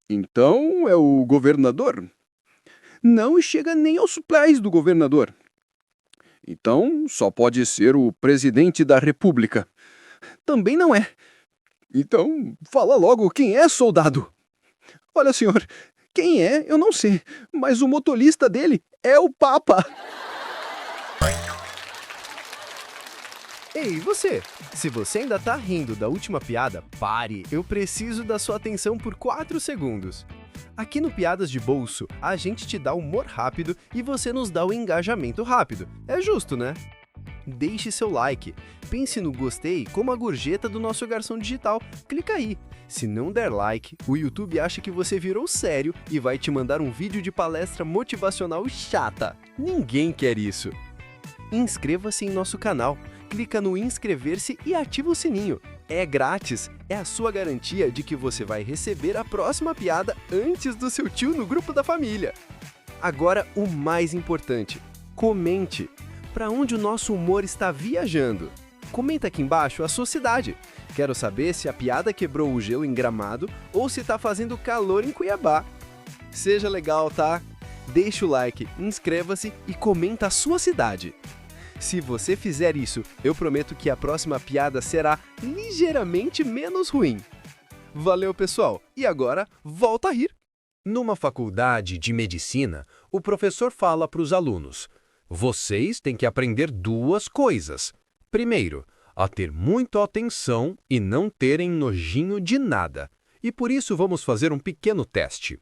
Então é o governador? Não chega nem aos pés do governador. Então só pode ser o presidente da República. Também não é. Então fala logo quem é, soldado. Olha, senhor, quem é eu não sei, mas o motorista dele é o Papa. Ei, você? Se você ainda tá rindo da última piada, pare! Eu preciso da sua atenção por 4 segundos. Aqui no Piadas de Bolso, a gente te dá humor rápido e você nos dá o engajamento rápido. É justo, né? Deixe seu like, pense no gostei como a gorjeta do nosso garçom digital. Clica aí. Se não der like, o YouTube acha que você virou sério e vai te mandar um vídeo de palestra motivacional chata. Ninguém quer isso. Inscreva-se em nosso canal. Clica no inscrever-se e ativa o sininho. É grátis, é a sua garantia de que você vai receber a próxima piada antes do seu tio no grupo da família. Agora, o mais importante, comente. Para onde o nosso humor está viajando? Comenta aqui embaixo a sua cidade. Quero saber se a piada quebrou o gelo em Gramado ou se está fazendo calor em Cuiabá. Seja legal, tá? Deixa o like, inscreva-se e comenta a sua cidade. Se você fizer isso, eu prometo que a próxima piada será ligeiramente menos ruim. Valeu, pessoal! E agora, volta a rir! Numa faculdade de medicina, o professor fala para os alunos: vocês têm que aprender duas coisas. Primeiro, a ter muita atenção e não terem nojinho de nada. E por isso vamos fazer um pequeno teste.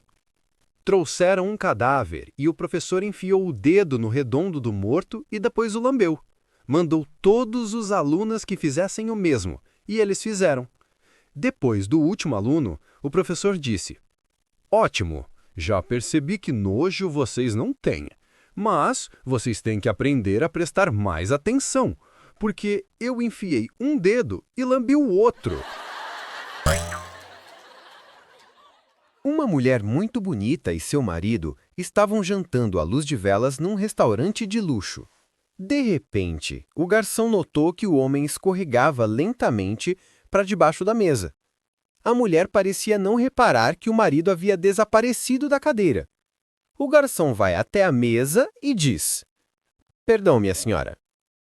Trouxeram um cadáver e o professor enfiou o dedo no redondo do morto e depois o lambeu. Mandou todos os alunos que fizessem o mesmo, e eles fizeram. Depois do último aluno, o professor disse: ótimo, já percebi que nojo vocês não têm, mas vocês têm que aprender a prestar mais atenção, porque eu enfiei um dedo e lambi o outro. Uma mulher muito bonita e seu marido estavam jantando à luz de velas num restaurante de luxo. De repente, o garçom notou que o homem escorregava lentamente para debaixo da mesa. A mulher parecia não reparar que o marido havia desaparecido da cadeira. O garçom vai até a mesa e diz: perdão, minha senhora,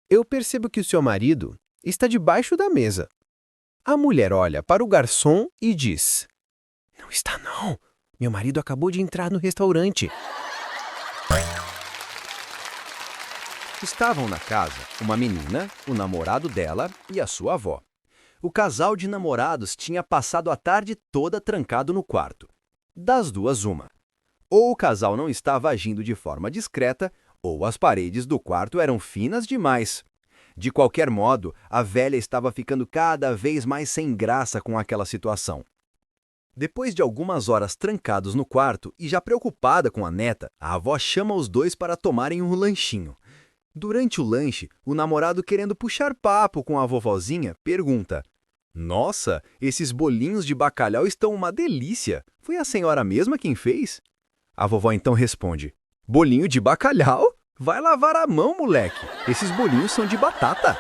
eu percebo que o seu marido está debaixo da mesa. A mulher olha para o garçom e diz: não está não. Meu marido acabou de entrar no restaurante. Estavam na casa uma menina, o namorado dela e a sua avó. O casal de namorados tinha passado a tarde toda trancado no quarto. Das duas, uma. Ou o casal não estava agindo de forma discreta, ou as paredes do quarto eram finas demais. De qualquer modo, a velha estava ficando cada vez mais sem graça com aquela situação. Depois de algumas horas trancados no quarto e já preocupada com a neta, a avó chama os dois para tomarem um lanchinho. Durante o lanche, o namorado, querendo puxar papo com a vovozinha, pergunta: nossa, esses bolinhos de bacalhau estão uma delícia. Foi a senhora mesma quem fez? A vovó então responde: bolinho de bacalhau? Vai lavar a mão, moleque. Esses bolinhos são de batata.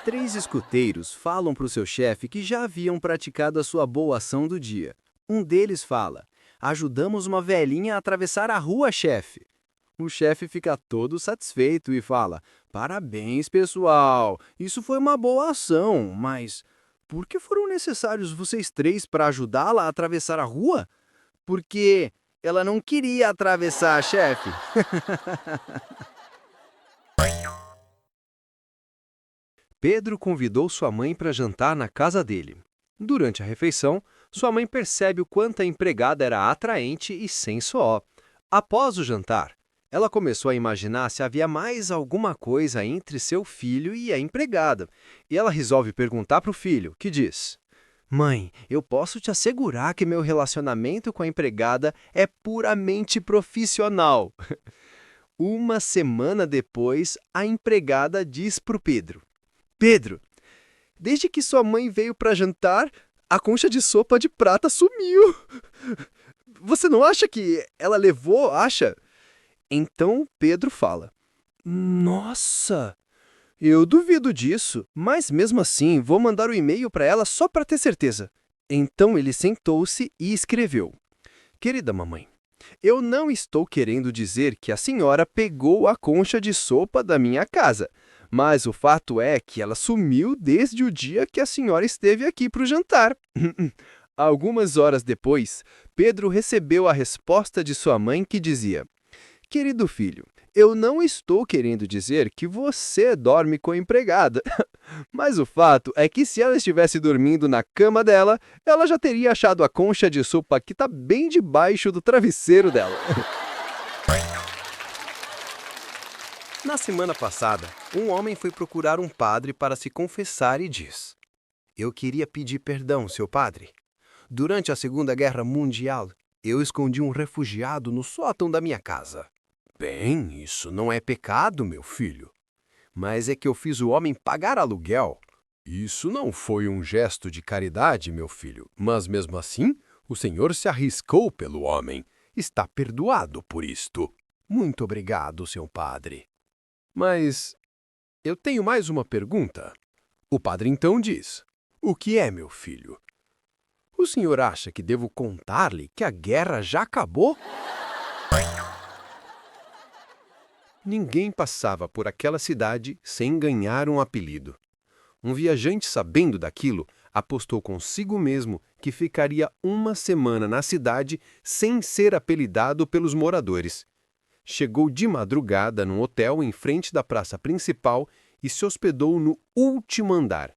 3 escuteiros falam para o seu chefe que já haviam praticado a sua boa ação do dia. Um deles fala: ajudamos uma velhinha a atravessar a rua, chefe. O chefe fica todo satisfeito e fala: parabéns, pessoal, isso foi uma boa ação, mas por que foram necessários vocês 3 para ajudá-la a atravessar a rua? Porque ela não queria atravessar, chefe. Pedro convidou sua mãe para jantar na casa dele. Durante a refeição, sua mãe percebe o quanto a empregada era atraente e sensual. Após o jantar, ela começou a imaginar se havia mais alguma coisa entre seu filho e a empregada. E ela resolve perguntar para o filho, que diz: mãe, eu posso te assegurar que meu relacionamento com a empregada é puramente profissional. Uma semana depois, a empregada diz para o Pedro: Pedro, desde que sua mãe veio para jantar, a concha de sopa de prata sumiu. Você não acha que ela levou, acha? Então Pedro fala: nossa, eu duvido disso, mas mesmo assim vou mandar o e-mail para ela só para ter certeza. Então ele sentou-se e escreveu: querida mamãe, eu não estou querendo dizer que a senhora pegou a concha de sopa da minha casa, mas o fato é que ela sumiu desde o dia que a senhora esteve aqui para o jantar. Algumas horas depois, Pedro recebeu a resposta de sua mãe que dizia: querido filho, eu não estou querendo dizer que você dorme com a empregada, mas o fato é que se ela estivesse dormindo na cama dela, ela já teria achado a concha de sopa que está bem debaixo do travesseiro dela. Na semana passada, um homem foi procurar um padre para se confessar e diz: eu queria pedir perdão, seu padre. Durante a Segunda Guerra Mundial, eu escondi um refugiado no sótão da minha casa. Bem, isso não é pecado, meu filho. Mas é que eu fiz o homem pagar aluguel. Isso não foi um gesto de caridade, meu filho, mas mesmo assim, o senhor se arriscou pelo homem. Está perdoado por isto. Muito obrigado, seu padre. Mas eu tenho mais uma pergunta. O padre então diz: O que é, meu filho? O senhor acha que devo contar-lhe que a guerra já acabou? Ninguém passava por aquela cidade sem ganhar um apelido. Um viajante, sabendo daquilo, apostou consigo mesmo que ficaria uma semana na cidade sem ser apelidado pelos moradores. Chegou de madrugada num hotel em frente da praça principal e se hospedou no último andar.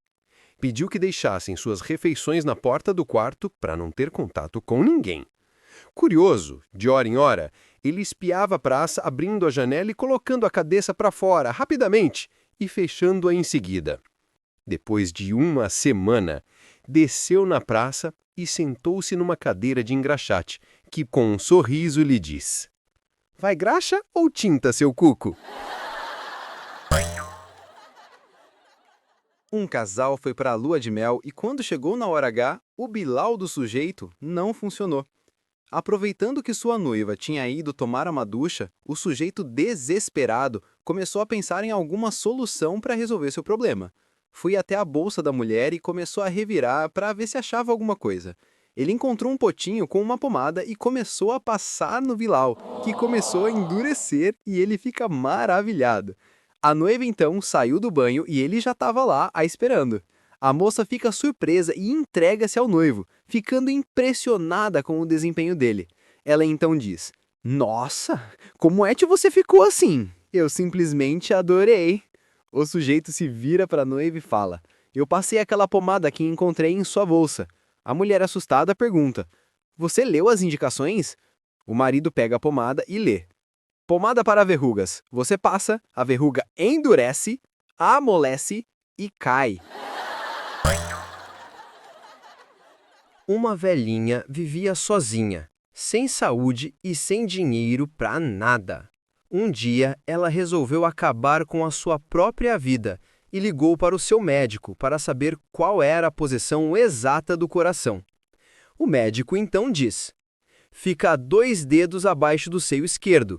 Pediu que deixassem suas refeições na porta do quarto para não ter contato com ninguém. Curioso, de hora em hora, ele espiava a praça abrindo a janela e colocando a cabeça para fora rapidamente e fechando-a em seguida. Depois de uma semana, desceu na praça e sentou-se numa cadeira de engraxate, que com um sorriso lhe diz: Vai graxa ou tinta, seu cuco? Um casal foi para a lua de mel e quando chegou na hora H, o Bilal do sujeito não funcionou. Aproveitando que sua noiva tinha ido tomar uma ducha, o sujeito desesperado começou a pensar em alguma solução para resolver seu problema. Foi até a bolsa da mulher e começou a revirar para ver se achava alguma coisa. Ele encontrou um potinho com uma pomada e começou a passar no Bilal, que começou a endurecer e ele fica maravilhado. A noiva então saiu do banho e ele já estava lá a esperando. A moça fica surpresa e entrega-se ao noivo, ficando impressionada com o desempenho dele. Ela então diz: Nossa, como é que você ficou assim? Eu simplesmente adorei. O sujeito se vira para a noiva e fala: Eu passei aquela pomada que encontrei em sua bolsa. A mulher assustada pergunta: Você leu as indicações? O marido pega a pomada e lê: Pomada para verrugas. Você passa, a verruga endurece, amolece e cai. Uma velhinha vivia sozinha, sem saúde e sem dinheiro para nada. Um dia, ela resolveu acabar com a sua própria vida e ligou para o seu médico para saber qual era a posição exata do coração. O médico então diz: Fica a 2 dedos abaixo do seio esquerdo.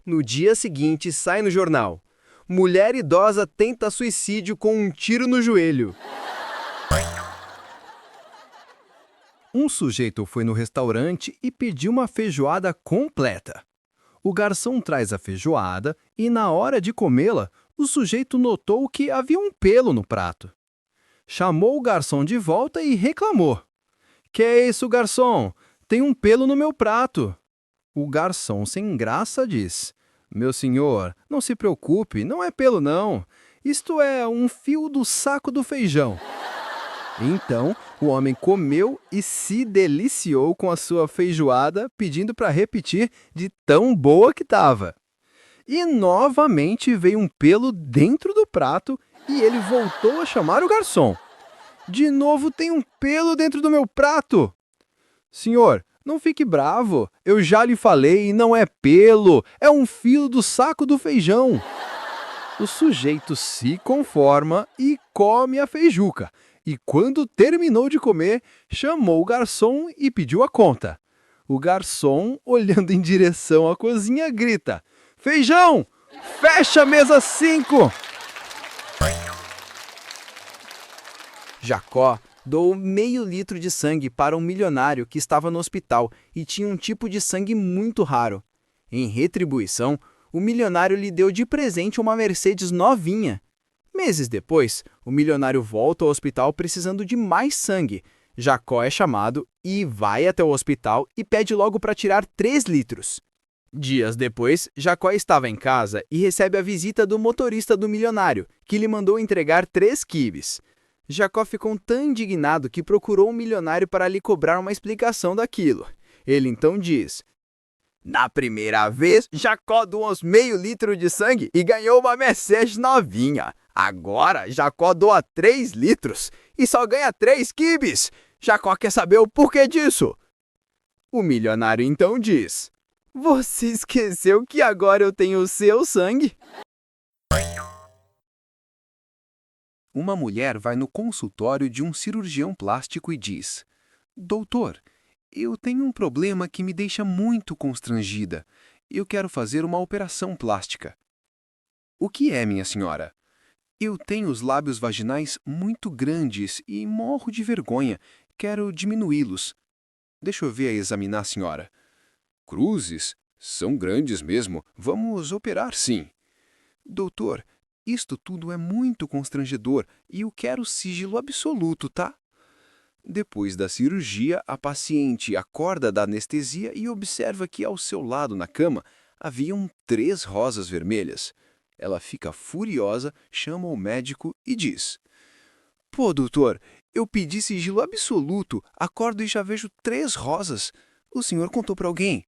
No dia seguinte, sai no jornal: Mulher idosa tenta suicídio com um tiro no joelho. Um sujeito foi no restaurante e pediu uma feijoada completa. O garçom traz a feijoada e, na hora de comê-la, o sujeito notou que havia um pelo no prato. Chamou o garçom de volta e reclamou: Que é isso, garçom? Tem um pelo no meu prato. O garçom, sem graça, diz: Meu senhor, não se preocupe, não é pelo não. Isto é um fio do saco do feijão. Então, o homem comeu e se deliciou com a sua feijoada, pedindo para repetir de tão boa que estava. E novamente veio um pelo dentro do prato e ele voltou a chamar o garçom. De novo tem um pelo dentro do meu prato. Senhor, não fique bravo, eu já lhe falei, não é pelo, é um fio do saco do feijão. O sujeito se conforma e come a feijuca. E quando terminou de comer, chamou o garçom e pediu a conta. O garçom, olhando em direção à cozinha, grita: Feijão, fecha a mesa 5! Jacó doou meio litro de sangue para um milionário que estava no hospital e tinha um tipo de sangue muito raro. Em retribuição, o milionário lhe deu de presente uma Mercedes novinha. Meses depois, o milionário volta ao hospital precisando de mais sangue. Jacó é chamado e vai até o hospital e pede logo para tirar 3 litros. Dias depois, Jacó estava em casa e recebe a visita do motorista do milionário, que lhe mandou entregar 3 quibes. Jacó ficou tão indignado que procurou o milionário para lhe cobrar uma explicação daquilo. Ele então diz: Na primeira vez, Jacó doou uns meio litro de sangue e ganhou uma Mercedes novinha. Agora, Jacó doa 3 litros e só ganha 3 quibes. Jacó quer saber o porquê disso. O milionário então diz: Você esqueceu que agora eu tenho o seu sangue? Uma mulher vai no consultório de um cirurgião plástico e diz: Doutor, eu tenho um problema que me deixa muito constrangida. Eu quero fazer uma operação plástica. O que é, minha senhora? Eu tenho os lábios vaginais muito grandes e morro de vergonha. Quero diminuí-los. Deixa eu ver e examinar, senhora. Cruzes? São grandes mesmo. Vamos operar, sim. Doutor, isto tudo é muito constrangedor e eu quero sigilo absoluto, tá? Depois da cirurgia, a paciente acorda da anestesia e observa que ao seu lado na cama haviam 3 rosas vermelhas. Ela fica furiosa, chama o médico e diz: Pô, doutor, eu pedi sigilo absoluto, acordo e já vejo 3 rosas. O senhor contou para alguém?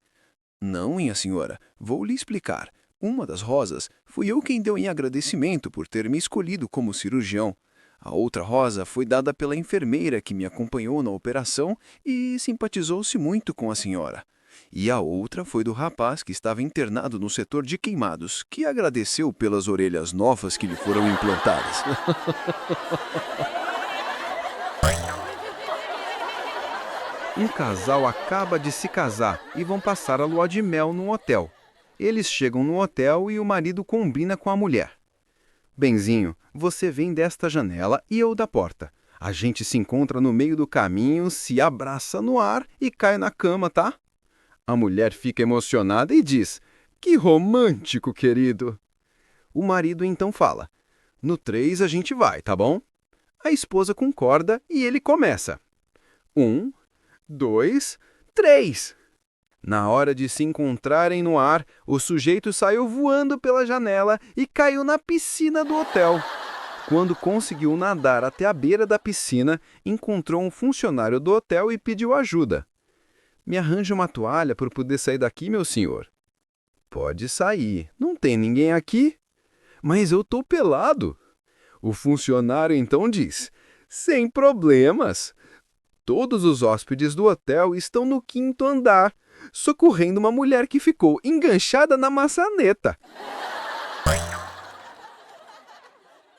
Não, minha senhora, vou lhe explicar. Uma das rosas fui eu quem deu em agradecimento por ter me escolhido como cirurgião. A outra rosa foi dada pela enfermeira que me acompanhou na operação e simpatizou-se muito com a senhora. E a outra foi do rapaz que estava internado no setor de queimados, que agradeceu pelas orelhas novas que lhe foram implantadas. Um casal acaba de se casar e vão passar a lua de mel num hotel. Eles chegam no hotel e o marido combina com a mulher. Benzinho, você vem desta janela e eu da porta. A gente se encontra no meio do caminho, se abraça no ar e cai na cama, tá? A mulher fica emocionada e diz: Que romântico, querido! O marido então fala: No 3 a gente vai, tá bom? A esposa concorda e ele começa. 1, 2, 3. Na hora de se encontrarem no ar, o sujeito saiu voando pela janela e caiu na piscina do hotel. Quando conseguiu nadar até a beira da piscina, encontrou um funcionário do hotel e pediu ajuda. Me arranja uma toalha para poder sair daqui, meu senhor? Pode sair. Não tem ninguém aqui? Mas eu tô pelado. O funcionário então diz: Sem problemas. Todos os hóspedes do hotel estão no 5º andar, socorrendo uma mulher que ficou enganchada na maçaneta.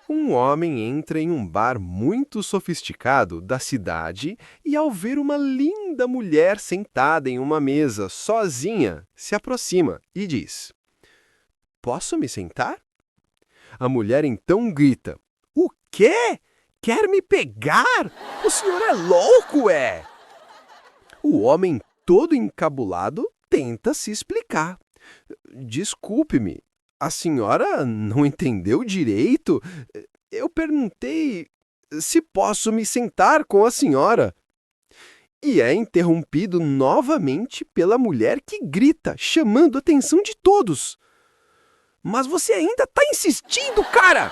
Um homem entra em um bar muito sofisticado da cidade e, ao ver uma linda mulher sentada em uma mesa sozinha, se aproxima e diz: Posso me sentar? A mulher então grita: O quê? Quer me pegar? O senhor é louco, é? O homem, todo encabulado, tenta se explicar. Desculpe-me, a senhora não entendeu direito? Eu perguntei se posso me sentar com a senhora. E é interrompido novamente pela mulher que grita, chamando a atenção de todos. Mas você ainda está insistindo, cara!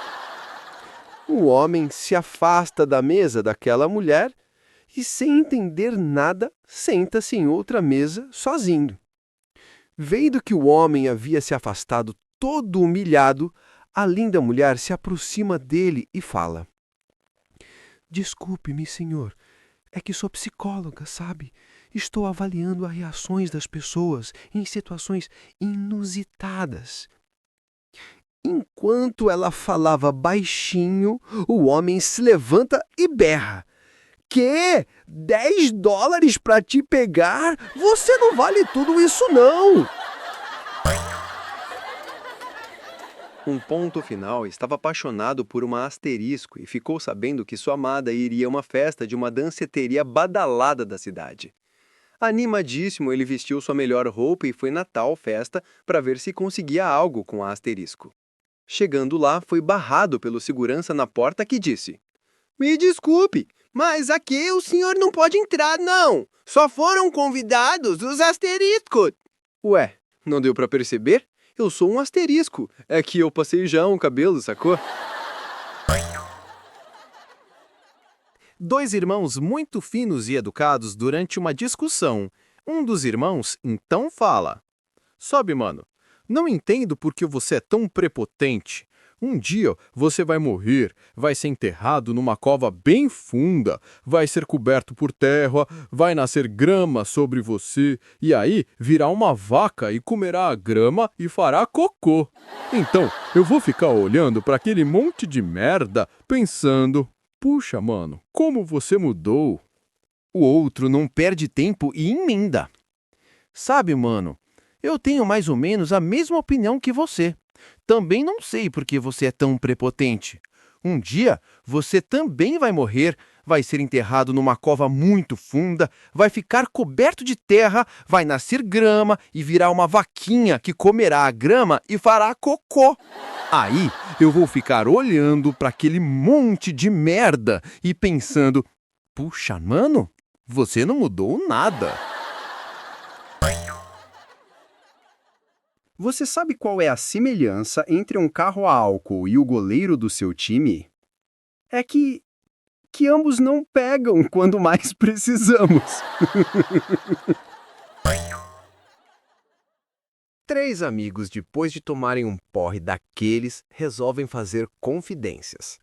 O homem se afasta da mesa daquela mulher e, sem entender nada, senta-se em outra mesa sozinho. Vendo que o homem havia se afastado todo humilhado, a linda mulher se aproxima dele e fala: Desculpe-me, senhor, é que sou psicóloga, sabe? Estou avaliando as reações das pessoas em situações inusitadas. Enquanto ela falava baixinho, o homem se levanta e berra: Quê? $10 para te pegar? Você não vale tudo isso, não! Um ponto final estava apaixonado por uma asterisco e ficou sabendo que sua amada iria a uma festa de uma danceteria badalada da cidade. Animadíssimo, ele vestiu sua melhor roupa e foi na tal festa para ver se conseguia algo com a asterisco. Chegando lá, foi barrado pelo segurança na porta que disse: Me desculpe, mas aqui o senhor não pode entrar, não. Só foram convidados os asteriscos. Ué, não deu para perceber? Eu sou um asterisco. É que eu passei já um cabelo, sacou? 2 irmãos muito finos e educados durante uma discussão. Um dos irmãos então fala: Sobe, mano. Não entendo por que você é tão prepotente. Um dia você vai morrer, vai ser enterrado numa cova bem funda, vai ser coberto por terra, vai nascer grama sobre você, e aí virá uma vaca e comerá a grama e fará cocô. Então, eu vou ficar olhando para aquele monte de merda, pensando, puxa, mano, como você mudou. O outro não perde tempo e emenda. Sabe, mano, eu tenho mais ou menos a mesma opinião que você. Também não sei por que você é tão prepotente. Um dia, você também vai morrer, vai ser enterrado numa cova muito funda, vai ficar coberto de terra, vai nascer grama e virá uma vaquinha que comerá a grama e fará cocô. Aí, eu vou ficar olhando para aquele monte de merda e pensando, puxa, mano, você não mudou nada. Você sabe qual é a semelhança entre um carro a álcool e o goleiro do seu time? É que ambos não pegam quando mais precisamos. 3 amigos, depois de tomarem um porre daqueles, resolvem fazer confidências.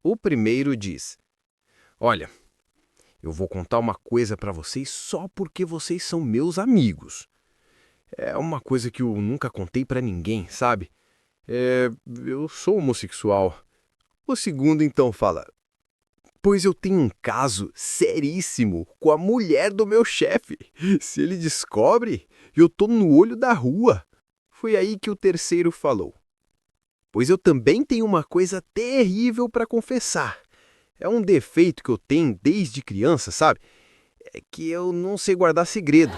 O primeiro diz: Olha, eu vou contar uma coisa pra vocês só porque vocês são meus amigos. É uma coisa que eu nunca contei pra ninguém, sabe? Eu sou homossexual. O segundo então fala: Pois eu tenho um caso seríssimo com a mulher do meu chefe. Se ele descobre, eu tô no olho da rua. Foi aí que o terceiro falou: Pois eu também tenho uma coisa terrível pra confessar. É um defeito que eu tenho desde criança, sabe? É que eu não sei guardar segredo.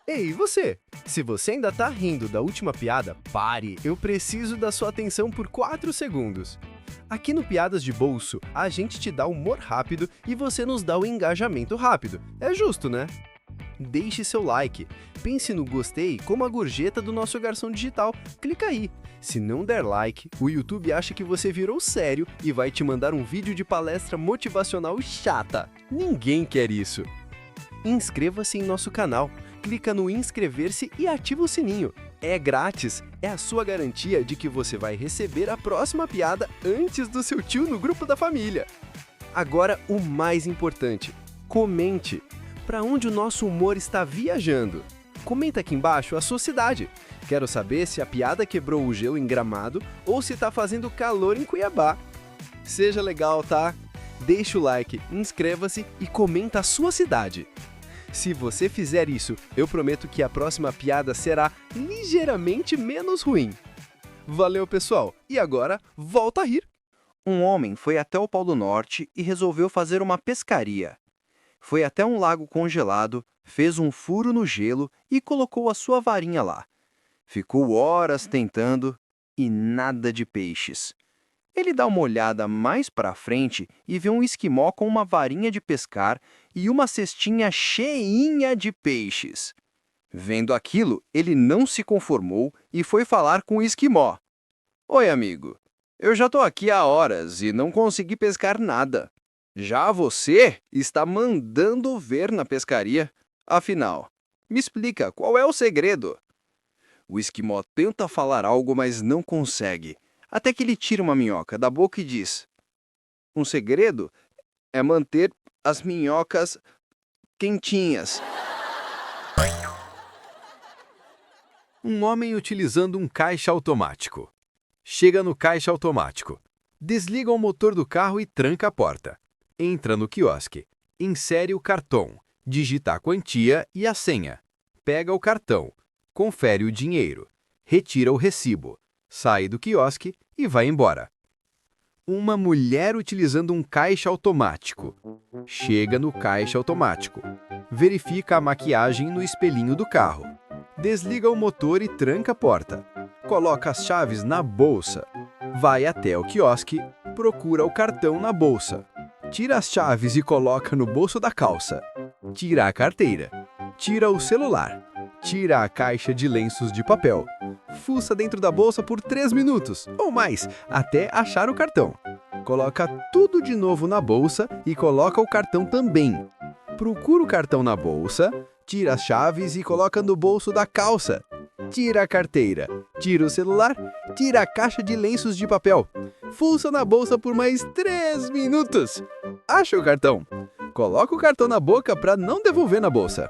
Ei, você? Se você ainda tá rindo da última piada, pare! Eu preciso da sua atenção por 4 segundos. Aqui no Piadas de Bolso, a gente te dá humor rápido e você nos dá o engajamento rápido. É justo, né? Deixe seu like, pense no gostei como a gorjeta do nosso garçom digital. Clica aí. Se não der like, o YouTube acha que você virou sério e vai te mandar um vídeo de palestra motivacional chata. Ninguém quer isso. Inscreva-se em nosso canal. Clica no inscrever-se e ativa o sininho. É grátis, é a sua garantia de que você vai receber a próxima piada antes do seu tio no grupo da família. Agora, o mais importante, comente. Para onde o nosso humor está viajando? Comenta aqui embaixo a sua cidade. Quero saber se a piada quebrou o gelo em Gramado ou se está fazendo calor em Cuiabá. Seja legal, tá? Deixa o like, inscreva-se e comenta a sua cidade. Se você fizer isso, eu prometo que a próxima piada será ligeiramente menos ruim. Valeu, pessoal! E agora, volta a rir! Um homem foi até o Polo Norte e resolveu fazer uma pescaria. Foi até um lago congelado, fez um furo no gelo e colocou a sua varinha lá. Ficou horas tentando e nada de peixes. Ele dá uma olhada mais para frente e vê um esquimó com uma varinha de pescar e uma cestinha cheinha de peixes. Vendo aquilo, ele não se conformou e foi falar com o esquimó. Oi, amigo. Eu já estou aqui há horas e não consegui pescar nada. Já você está mandando ver na pescaria. Afinal, me explica, qual é o segredo? O esquimó tenta falar algo, mas não consegue. Até que ele tira uma minhoca da boca e diz: Um segredo é manter as minhocas quentinhas. Um homem utilizando um caixa automático. Chega no caixa automático. Desliga o motor do carro e tranca a porta. Entra no quiosque. Insere o cartão. Digita a quantia e a senha. Pega o cartão. Confere o dinheiro. Retira o recibo. Sai do quiosque e vai embora. Uma mulher utilizando um caixa automático. Chega no caixa automático. Verifica a maquiagem no espelhinho do carro. Desliga o motor e tranca a porta. Coloca as chaves na bolsa. Vai até o quiosque, procura o cartão na bolsa. Tira as chaves e coloca no bolso da calça. Tira a carteira. Tira o celular. Tira a caixa de lenços de papel. Fuça dentro da bolsa por 3 minutos, ou mais, até achar o cartão. Coloca tudo de novo na bolsa e coloca o cartão também. Procura o cartão na bolsa, tira as chaves e coloca no bolso da calça. tira a carteira, tira o celular, tira a caixa de lenços de papel. Fuça na bolsa por mais 3 minutos. Acha o cartão. Coloca o cartão na boca para não devolver na bolsa.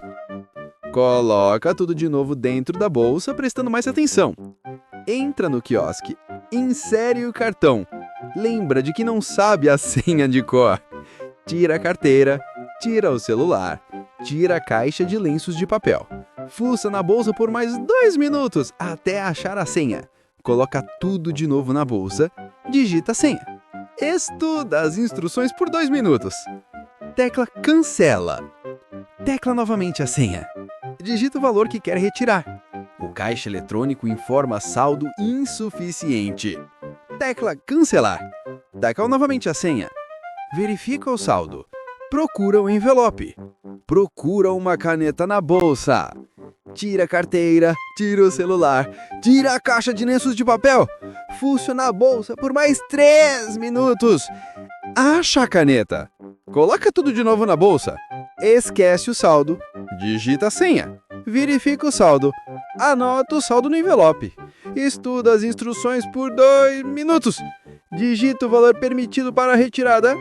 Coloca tudo de novo dentro da bolsa, prestando mais atenção. Entra no quiosque, insere o cartão. Lembra de que não sabe a senha de cor. Tira a carteira, tira o celular, tira a caixa de lenços de papel. Fuça na bolsa por mais 2 minutos até achar a senha. Coloca tudo de novo na bolsa, digita a senha. Estuda as instruções por 2 minutos. Tecla cancela. Tecla novamente a senha. Digita o valor que quer retirar. O caixa eletrônico informa saldo insuficiente. Tecla cancelar. Tecla novamente a senha. Verifica o saldo. Procura o envelope. Procura uma caneta na bolsa. Tira a carteira, tira o celular, tira a caixa de lenços de papel. Fuça na bolsa por mais 3 minutos. Acha a caneta. Coloca tudo de novo na bolsa. Esquece o saldo. Digita a senha. Verifica o saldo. Anota o saldo no envelope. Estuda as instruções por 2 minutos. Digita o valor permitido para a retirada.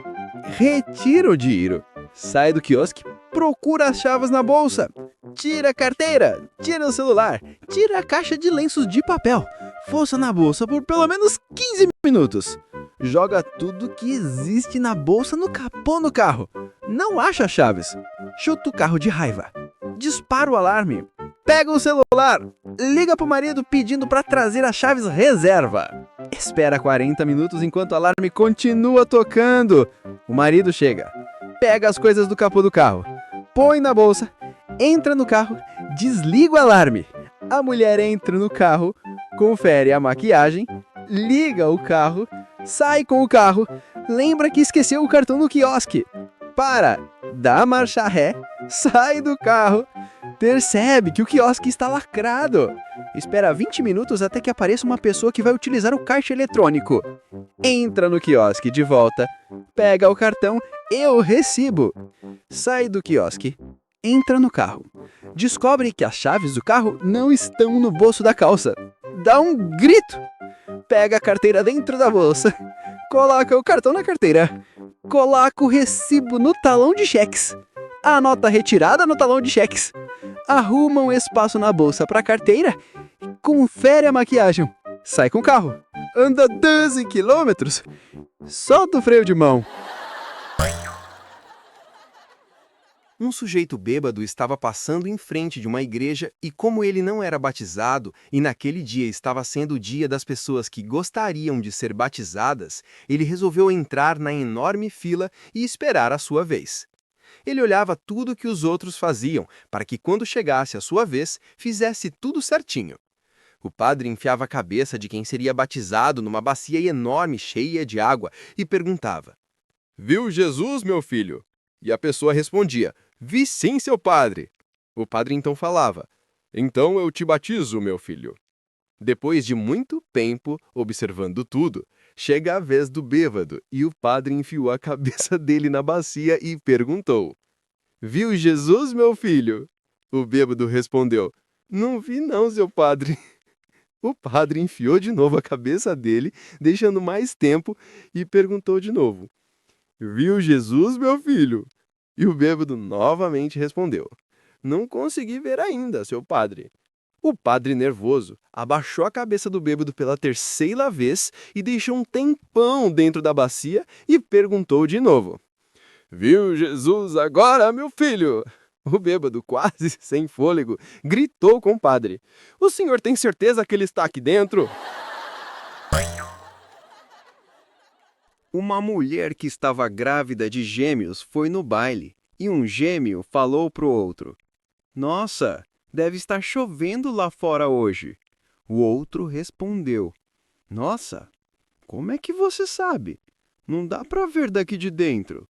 Retira o dinheiro. Sai do quiosque. Procura as chaves na bolsa. Tira a carteira. Tira o celular. Tira a caixa de lenços de papel. Fuça na bolsa por pelo menos 15 minutos. Joga tudo que existe na bolsa no capô do carro. Não acha as chaves. Chuta o carro de raiva. Dispara o alarme. Pega o celular. Liga pro marido pedindo para trazer as chaves reserva. Espera 40 minutos enquanto o alarme continua tocando. O marido chega. Pega as coisas do capô do carro. Põe na bolsa. Entra no carro. Desliga o alarme. A mulher entra no carro. Confere a maquiagem. Liga o carro. Sai com o carro. Lembra que esqueceu o cartão no quiosque. Para. Dá marcha ré. Sai do carro. Percebe que o quiosque está lacrado. Espera 20 minutos até que apareça uma pessoa que vai utilizar o caixa eletrônico. Entra no quiosque de volta. Pega o cartão e o recibo. Sai do quiosque. Entra no carro. Descobre que as chaves do carro não estão no bolso da calça. Dá um grito. Pega a carteira dentro da bolsa. Coloca o cartão na carteira. Coloca o recibo no talão de cheques. Anota a retirada no talão de cheques. Arruma um espaço na bolsa para a carteira e confere a maquiagem. Sai com o carro. Anda 12 quilômetros. Solta o freio de mão. Um sujeito bêbado estava passando em frente de uma igreja e, como ele não era batizado e naquele dia estava sendo o dia das pessoas que gostariam de ser batizadas, ele resolveu entrar na enorme fila e esperar a sua vez. Ele olhava tudo o que os outros faziam para que, quando chegasse a sua vez, fizesse tudo certinho. O padre enfiava a cabeça de quem seria batizado numa bacia enorme cheia de água e perguntava: "Viu Jesus, meu filho?" E a pessoa respondia: "Vi sim, seu padre." O padre então falava: "Então eu te batizo, meu filho." Depois de muito tempo observando tudo, chega a vez do bêbado e o padre enfiou a cabeça dele na bacia e perguntou: "Viu Jesus, meu filho?" O bêbado respondeu: "Não vi não, seu padre." O padre enfiou de novo a cabeça dele, deixando mais tempo, e perguntou de novo: "Viu Jesus, meu filho?" E o bêbado novamente respondeu: "Não consegui ver ainda, seu padre." O padre, nervoso, abaixou a cabeça do bêbado pela 3ª vez e deixou um tempão dentro da bacia e perguntou de novo: "Viu Jesus agora, meu filho?" O bêbado, quase sem fôlego, gritou com o padre: "O senhor tem certeza que ele está aqui dentro?" Uma mulher que estava grávida de gêmeos foi no baile e um gêmeo falou para o outro: "Nossa, deve estar chovendo lá fora hoje." O outro respondeu: "Nossa, como é que você sabe? Não dá para ver daqui de dentro."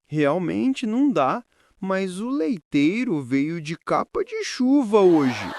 "Realmente não dá, mas o leiteiro veio de capa de chuva hoje."